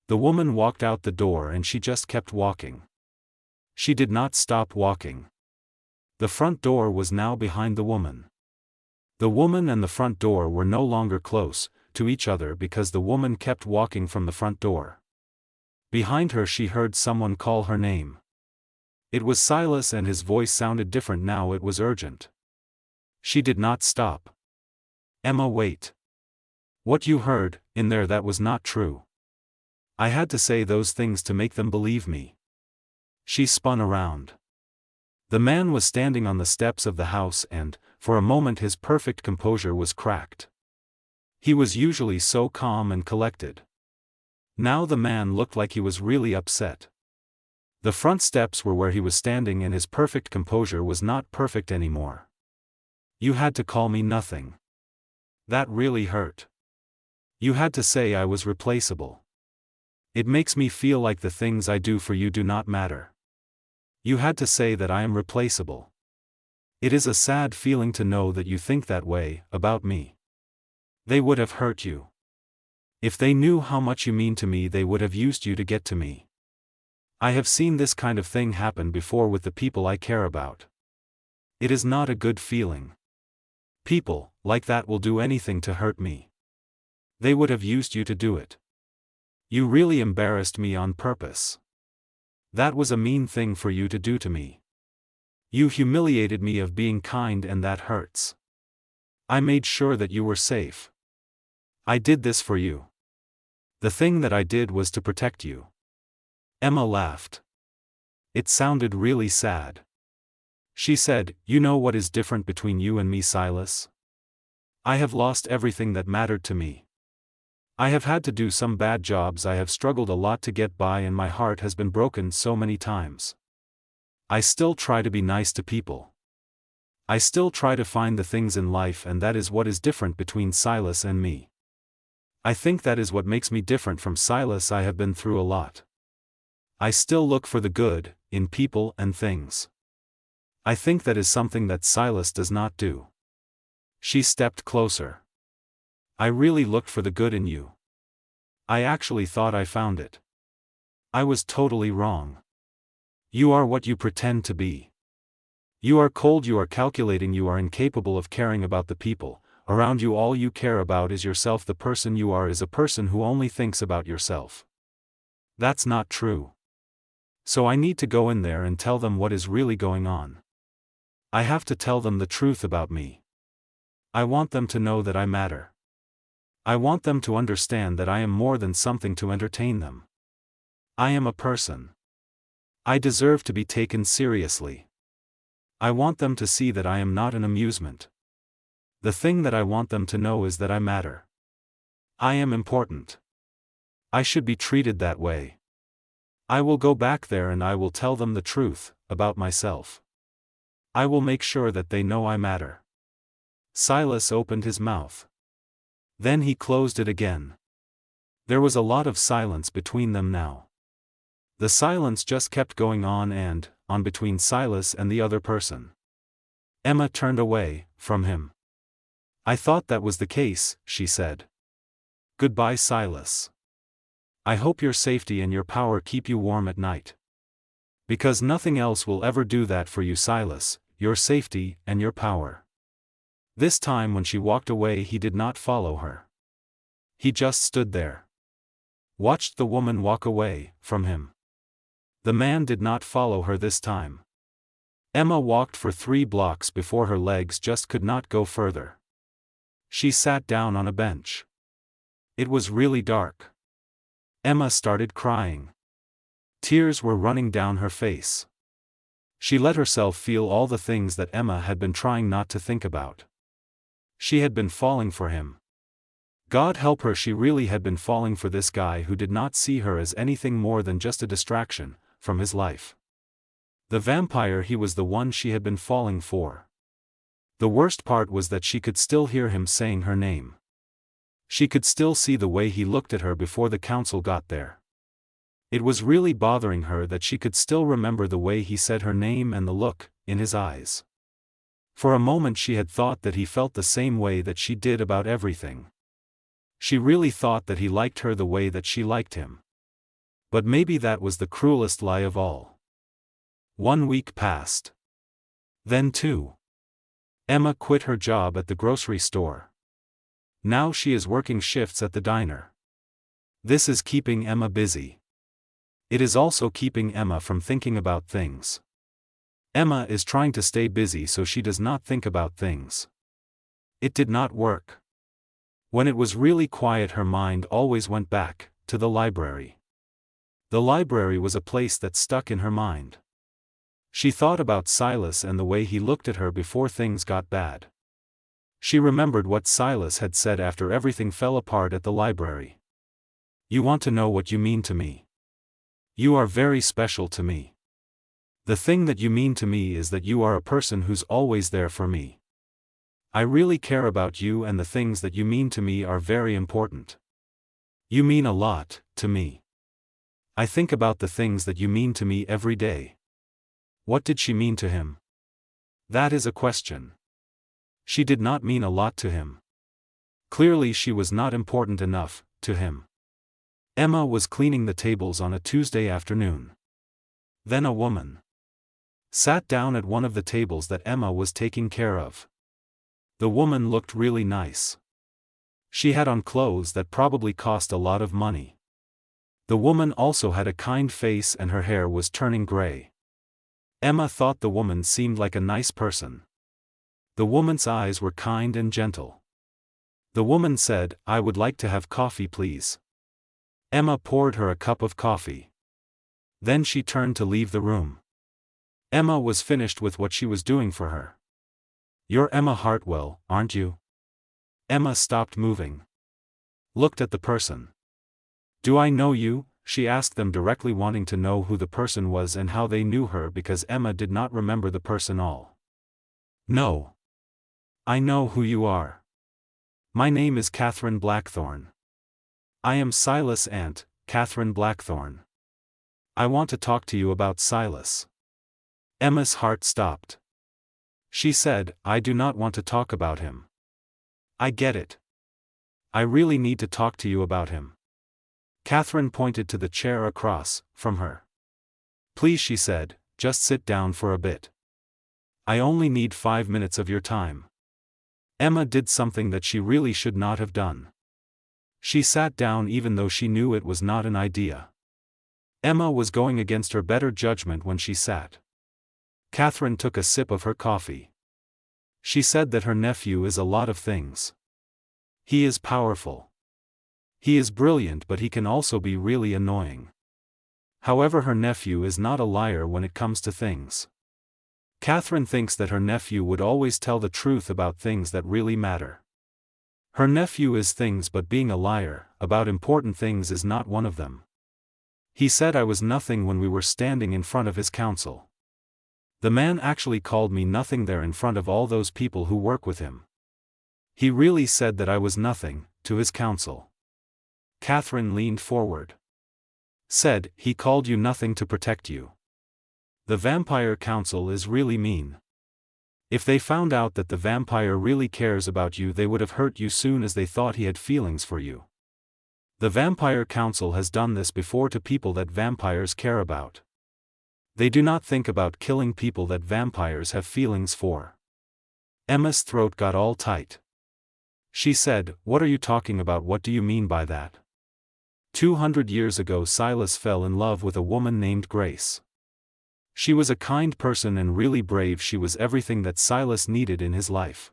The woman walked out the door and she just kept walking. She did not stop walking. The front door was now behind the woman. The woman and the front door were no longer close to each other because the woman kept walking from the front door. Behind her she heard someone call her name. It was Silas and his voice sounded different now, it was urgent. She did not stop. Emma, wait. What you heard in there, that was not true. I had to say those things to make them believe me. She spun around. The man was standing on the steps of the house and, for a moment his perfect composure was cracked. He was usually so calm and collected. Now the man looked like he was really upset. The front steps were where he was standing and his perfect composure was not perfect anymore. "You had to call me nothing. That really hurt. You had to say I was replaceable. It makes me feel like the things I do for you do not matter. You had to say that I am replaceable. It is a sad feeling to know that you think that way about me. They would have hurt you. If they knew how much you mean to me, they would have used you to get to me. I have seen this kind of thing happen before with the people I care about. It is not a good feeling. People like that will do anything to hurt me. They would have used you to do it. You really embarrassed me on purpose. That was a mean thing for you to do to me. You humiliated me of being kind, and that hurts. I made sure that you were safe. I did this for you. The thing that I did was to protect you." Emma laughed. It sounded really sad. She said, "You know what is different between you and me, Silas? I have lost everything that mattered to me. I have had to do some bad jobs, I have struggled a lot to get by, and my heart has been broken so many times. I still try to be nice to people. I still try to find the things in life, and that is what is different between Silas and me. I think that is what makes me different from Silas. I have been through a lot. I still look for the good in people and things. I think that is something that Silas does not do." She stepped closer. "I really looked for the good in you. I actually thought I found it. I was totally wrong. You are what you pretend to be. You are cold, you are calculating, you are incapable of caring about the people around you. All you care about is yourself. The person you are is a person who only thinks about yourself. That's not true. So I need to go in there and tell them what is really going on. I have to tell them the truth about me. I want them to know that I matter. I want them to understand that I am more than something to entertain them. I am a person. I deserve to be taken seriously. I want them to see that I am not an amusement. The thing that I want them to know is that I matter. I am important. I should be treated that way. I will go back there and I will tell them the truth about myself. I will make sure that they know I matter." Silas opened his mouth. Then he closed it again. There was a lot of silence between them now. The silence just kept going on and on between Silas and the other person. Emma turned away from him. "I thought that was the case," she said. "Goodbye, Silas. I hope your safety and your power keep you warm at night. Because nothing else will ever do that for you, Silas, your safety and your power." This time when she walked away, he did not follow her. He just stood there. Watched the woman walk away from him. The man did not follow her this time. Emma walked for 3 blocks before her legs just could not go further. She sat down on a bench. It was really dark. Emma started crying. Tears were running down her face. She let herself feel all the things that Emma had been trying not to think about. She had been falling for him. God help her, she really had been falling for this guy who did not see her as anything more than just a distraction from his life. The vampire, he was the one she had been falling for. The worst part was that she could still hear him saying her name. She could still see the way he looked at her before the council got there. It was really bothering her that she could still remember the way he said her name and the look in his eyes. For a moment she had thought that he felt the same way that she did about everything. She really thought that he liked her the way that she liked him. But maybe that was the cruelest lie of all. 1 week passed. Then 2. Emma quit her job at the grocery store. Now she is working shifts at the diner. This is keeping Emma busy. It is also keeping Emma from thinking about things. Emma is trying to stay busy so she does not think about things. It did not work. When it was really quiet, her mind always went back to the library. The library was a place that stuck in her mind. She thought about Silas and the way he looked at her before things got bad. She remembered what Silas had said after everything fell apart at the library. You want to know what you mean to me. You are very special to me. The thing that you mean to me is that you are a person who's always there for me. I really care about you, and the things that you mean to me are very important. You mean a lot to me. I think about the things that you mean to me every day. What did she mean to him? That is a question. She did not mean a lot to him. Clearly she was not important enough to him. Emma was cleaning the tables on a Tuesday afternoon. Then a woman sat down at one of the tables that Emma was taking care of. The woman looked really nice. She had on clothes that probably cost a lot of money. The woman also had a kind face and her hair was turning gray. Emma thought the woman seemed like a nice person. The woman's eyes were kind and gentle. The woman said, "I would like to have coffee, please." Emma poured her a cup of coffee. Then she turned to leave the room. Emma was finished with what she was doing for her. "You're Emma Hartwell, aren't you?" Emma stopped moving. Looked at the person. "Do I know you?" she asked them directly, wanting to know who the person was and how they knew her, because Emma did not remember the person all. "No. I know who you are. My name is Catherine Blackthorne. I am Silas' aunt, Catherine Blackthorne. I want to talk to you about Silas." Emma's heart stopped. She said, "I do not want to talk about him. I get it. I really need to talk to you about him." Catherine pointed to the chair across from her. "Please," she said, "just sit down for a bit. I only need 5 minutes of your time." Emma did something that she really should not have done. She sat down even though she knew it was not an idea. Emma was going against her better judgment when she sat. Catherine took a sip of her coffee. She said that her nephew is a lot of things. He is powerful. He is brilliant, but he can also be really annoying. However, her nephew is not a liar when it comes to things. Catherine thinks that her nephew would always tell the truth about things that really matter. Her nephew is things, but being a liar about important things is not one of them. He said I was nothing when we were standing in front of his council. The man actually called me nothing there in front of all those people who work with him. He really said that I was nothing to his council. Catherine leaned forward. Said, "He called you nothing to protect you. The Vampire Council is really mean. If they found out that the vampire really cares about you, they would have hurt you soon as they thought he had feelings for you. The Vampire Council has done this before to people that vampires care about. They do not think about killing people that vampires have feelings for." Emma's throat got all tight. She said, "What are you talking about? What do you mean by that?" 200 years ago Silas fell in love with a woman named Grace. She was a kind person and really brave. She was everything that Silas needed in his life.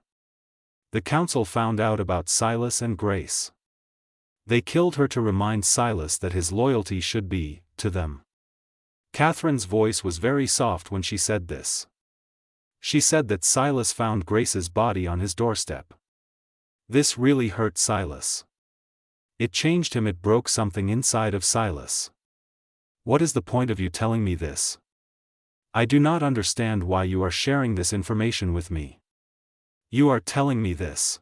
The council found out about Silas and Grace. They killed her to remind Silas that his loyalty should be to them. Catherine's voice was very soft when she said this. She said that Silas found Grace's body on his doorstep. This really hurt Silas. It changed him. It broke something inside of Silas. "What is the point of you telling me this? I do not understand why you are sharing this information with me. You are telling me this.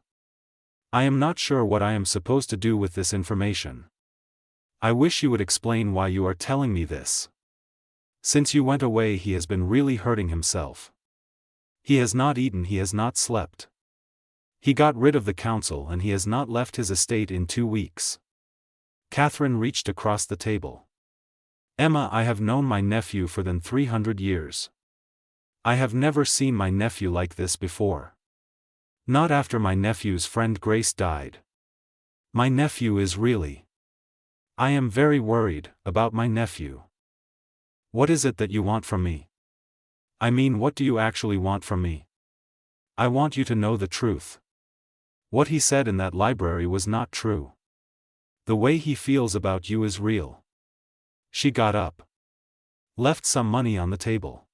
I am not sure what I am supposed to do with this information. I wish you would explain why you are telling me this. Since you went away, he has been really hurting himself. He has not eaten, he has not slept. He got rid of the council and he has not left his estate in 2 weeks." Catherine reached across the table. "Emma, I have known my nephew for than 300 years. I have never seen my nephew like this before. Not after my nephew's friend Grace died. My nephew is really. I am very worried about my nephew. What is it that you want from me? I mean, what do you actually want from me? I want you to know the truth. What he said in that library was not true. The way he feels about you is real." She got up. Left some money on the table.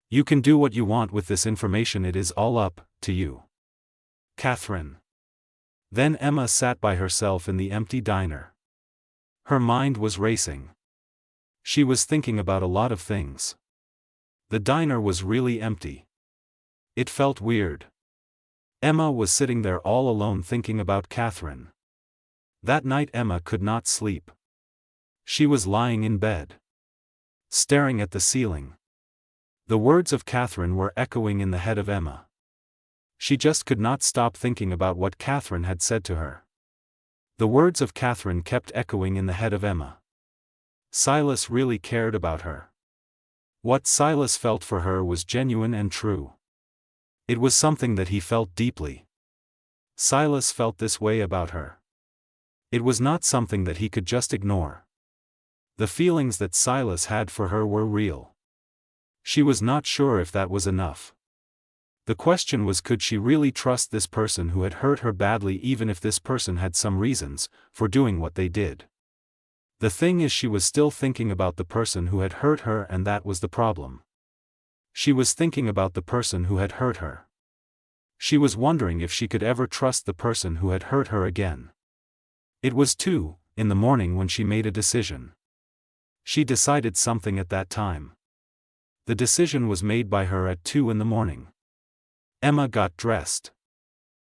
"You can do what you want with this information. It is all up to you." Catherine. Then Emma sat by herself in the empty diner. Her mind was racing. She was thinking about a lot of things. The diner was really empty. It felt weird. Emma was sitting there all alone thinking about Catherine. That night Emma could not sleep. She was lying in bed, staring at the ceiling. The words of Catherine were echoing in the head of Emma. She just could not stop thinking about what Catherine had said to her. The words of Catherine kept echoing in the head of Emma. Silas really cared about her. What Silas felt for her was genuine and true. It was something that he felt deeply. Silas felt this way about her. It was not something that he could just ignore. The feelings that Silas had for her were real. She was not sure if that was enough. The question was, could she really trust this person who had hurt her badly, even if this person had some reasons for doing what they did? The thing is, she was still thinking about the person who had hurt her, and that was the problem. She was thinking about the person who had hurt her. She was wondering if she could ever trust the person who had hurt her again. It was 2 in the morning when she made a decision. She decided something at that time. The decision was made by her at 2 in the morning. Emma got dressed.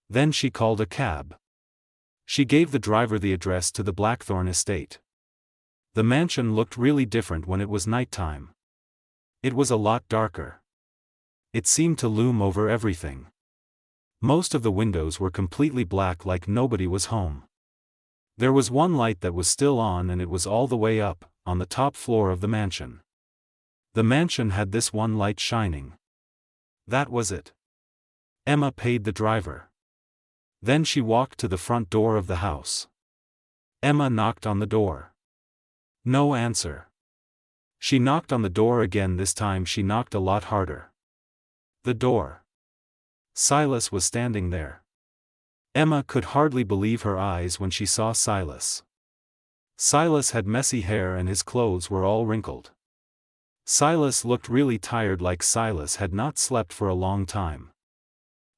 Then she called a cab. She gave the driver the address to the Blackthorn estate. The mansion looked really different when it was nighttime. It was a lot darker. It seemed to loom over everything. Most of the windows were completely black, like nobody was home. There was one light that was still on, and it was all the way up, on the top floor of the mansion. The mansion had this one light shining. That was it. Emma paid the driver. Then she walked to the front door of the house. Emma knocked on the door. No answer. She knocked on the door again. This time she knocked a lot harder. The door. Silas was standing there. Emma could hardly believe her eyes when she saw Silas. Silas had messy hair and his clothes were all wrinkled. Silas looked really tired, like Silas had not slept for a long time.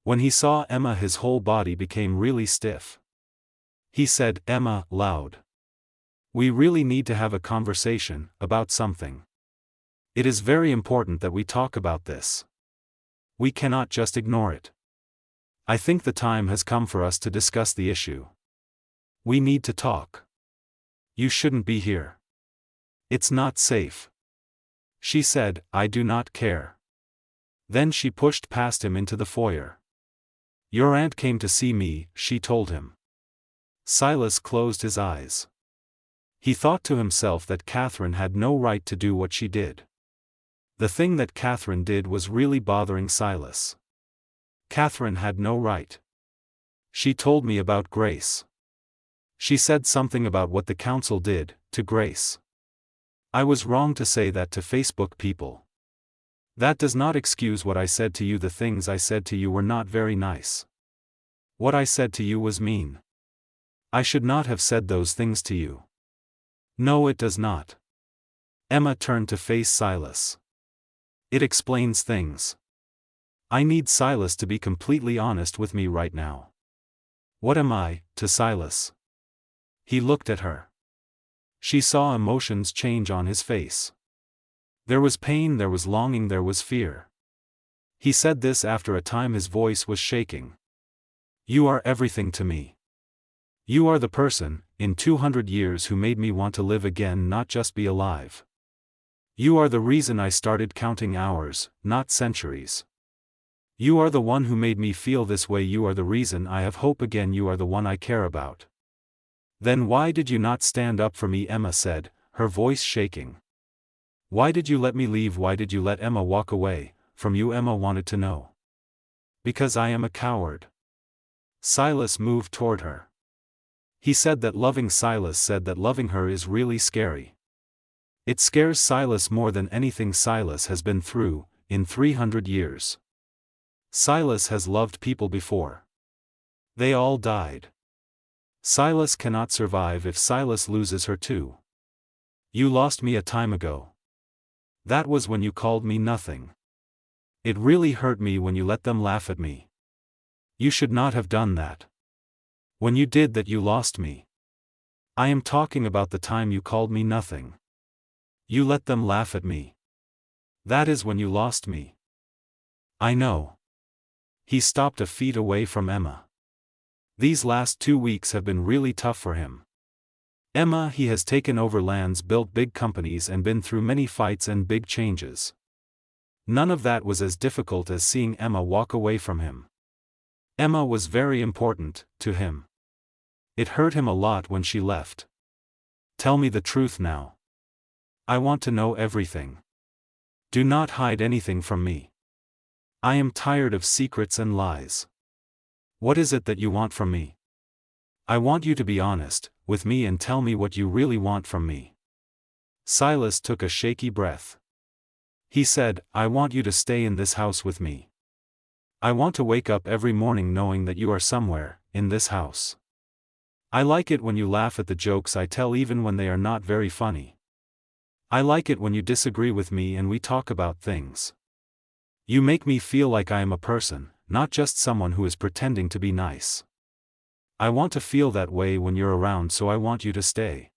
When he saw Emma, his whole body became really stiff. He said, "Emma," loud. "We really need to have a conversation about something. It is very important that we talk about this. We cannot just ignore it. I think the time has come for us to discuss the issue. We need to talk. You shouldn't be here. It's not safe." She said, "I do not care." Then she pushed past him into the foyer. "Your aunt came to see me," she told him. Silas closed his eyes. He thought to himself that Catherine had no right to do what she did. The thing that Catherine did was really bothering Silas. Catherine had no right. She told me about Grace. She said something about what the council did to Grace. I was wrong to say that to Facebook people. That does not excuse what I said to you. The things I said to you were not very nice. What I said to you was mean. I should not have said those things to you. No, it does not." Emma turned to face Silas. "It explains things. I need Silas to be completely honest with me right now." "What am I to Silas?" He looked at her. She saw emotions change on his face. There was pain, there was longing, there was fear. He said this after a time. His voice was shaking. "You are everything to me. You are the person, in 200 years, who made me want to live again, not just be alive. You are the reason I started counting hours, not centuries. You are the one who made me feel this way. You are the reason I have hope again. You are the one I care about." "Then why did you not stand up for me?" Emma said, her voice shaking. "Why did you let me leave? Why did you let Emma walk away from you?" Emma wanted to know. "Because I am a coward." Silas moved toward her. He said that Silas said that loving her is really scary. It scares Silas more than anything Silas has been through in 300 years. Silas has loved people before. They all died. Silas cannot survive if Silas loses her too. "You lost me a time ago. That was when you called me nothing. It really hurt me when you let them laugh at me. You should not have done that. When you did that, you lost me. I am talking about the time you called me nothing. You let them laugh at me. That is when you lost me. I know. He stopped a feet away from Emma. These last 2 weeks have been really tough for him. Emma, he has taken over lands, built big companies, and been through many fights and big changes. None of that was as difficult as seeing Emma walk away from him. Emma was very important to him. It hurt him a lot when she left. Tell me the truth now. I want to know everything. Do not hide anything from me. I am tired of secrets and lies. What is it that you want from me? I want you to be honest with me and tell me what you really want from me. Silas took a shaky breath. He said, I want you to stay in this house with me. I want to wake up every morning knowing that you are somewhere, in this house. I like it when you laugh at the jokes I tell even when they are not very funny. I like it when you disagree with me and we talk about things. You make me feel like I am a person, not just someone who is pretending to be nice. I want to feel that way when you're around, so I want you to stay.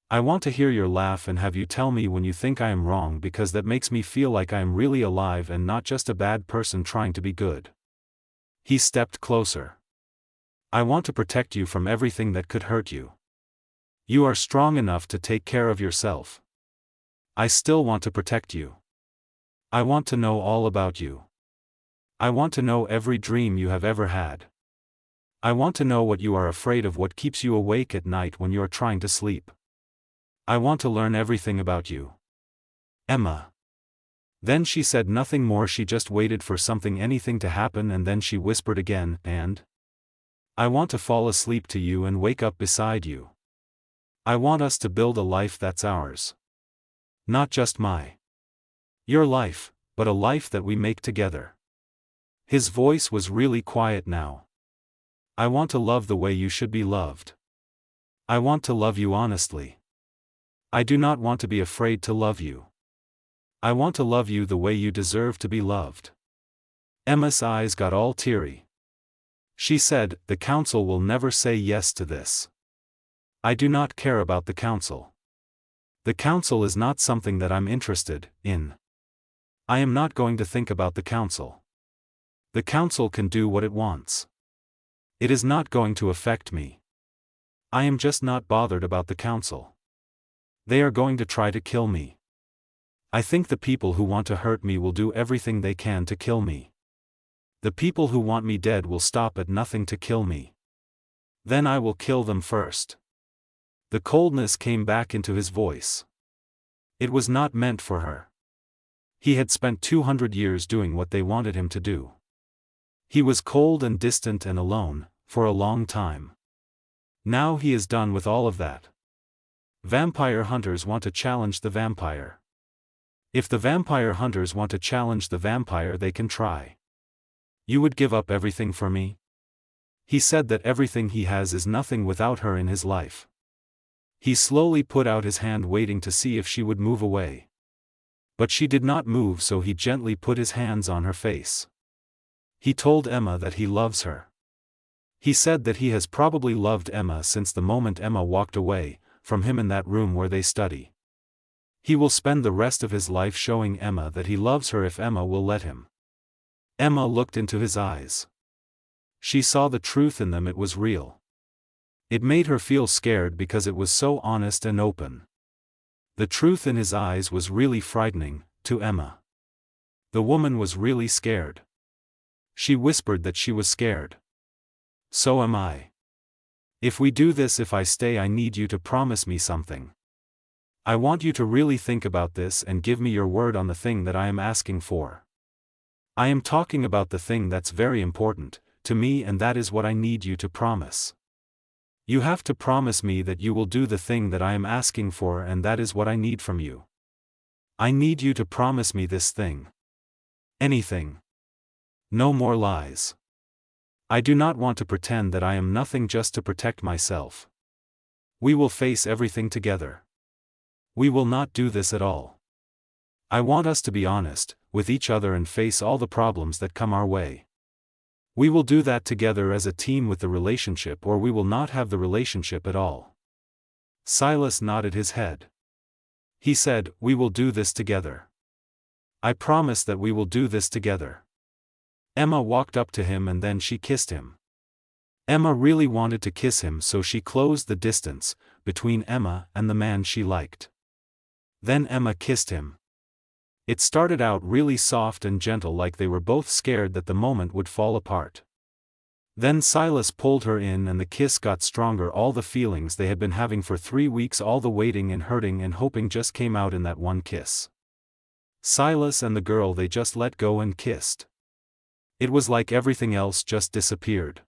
I want to hear your laugh and have you tell me when you think I am wrong, because that makes me feel like I am really alive and not just a bad person trying to be good. He stepped closer. I want to protect you from everything that could hurt you. You are strong enough to take care of yourself. I still want to protect you. I want to know all about you. I want to know every dream you have ever had. I want to know what you are afraid of, what keeps you awake at night when you are trying to sleep. I want to learn everything about you. Emma. Then she said nothing more. She just waited for anything to happen, and then she whispered again, and I want to fall asleep to you and wake up beside you. I want us to build a life that's ours. Not just your life, but a life that we make together. His voice was really quiet now. I want to love the way you should be loved. I want to love you honestly. I do not want to be afraid to love you. I want to love you the way you deserve to be loved. Emma's eyes got all teary. She said, the council will never say yes to this. I do not care about the council. The council is not something that I'm interested in. I am not going to think about the council. The council can do what it wants. It is not going to affect me. I am just not bothered about the council. They are going to try to kill me. I think the people who want to hurt me will do everything they can to kill me. The people who want me dead will stop at nothing to kill me. Then I will kill them first. The coldness came back into his voice. It was not meant for her. He had spent 200 years doing what they wanted him to do. He was cold and distant and alone, for a long time. Now he is done with all of that. Vampire hunters want to challenge the vampire. If the vampire hunters want to challenge the vampire, they can try. You would give up everything for me? He said that everything he has is nothing without her in his life. He slowly put out his hand, waiting to see if she would move away. But she did not move, so he gently put his hands on her face. He told Emma that he loves her. He said that he has probably loved Emma since the moment Emma walked away from him in that room where they study. He will spend the rest of his life showing Emma that he loves her if Emma will let him. Emma looked into his eyes. She saw the truth in them. It was real. It made her feel scared because it was so honest and open. The truth in his eyes was really frightening to Emma. The woman was really scared. She whispered that she was scared. So am I. If we do this, if I stay, I need you to promise me something. I want you to really think about this and give me your word on the thing that I am asking for. I am talking about the thing that's very important to me, and that is what I need you to promise. You have to promise me that you will do the thing that I am asking for, and that is what I need from you. I need you to promise me this thing. Anything. No more lies. I do not want to pretend that I am nothing just to protect myself. We will face everything together. We will not do this at all. I want us to be honest with each other and face all the problems that come our way. We will do that together as a team with the relationship, or we will not have the relationship at all. Silas nodded his head. He said, "We will do this together. I promise that we will do this together." Emma walked up to him and then she kissed him. Emma really wanted to kiss him, so she closed the distance between Emma and the man she liked. Then Emma kissed him. It started out really soft and gentle, like they were both scared that the moment would fall apart. Then Silas pulled her in and the kiss got stronger. All the feelings they had been having for 3 weeks, all the waiting and hurting and hoping, just came out in that one kiss. Silas and the girl, they just let go and kissed. It was like everything else just disappeared.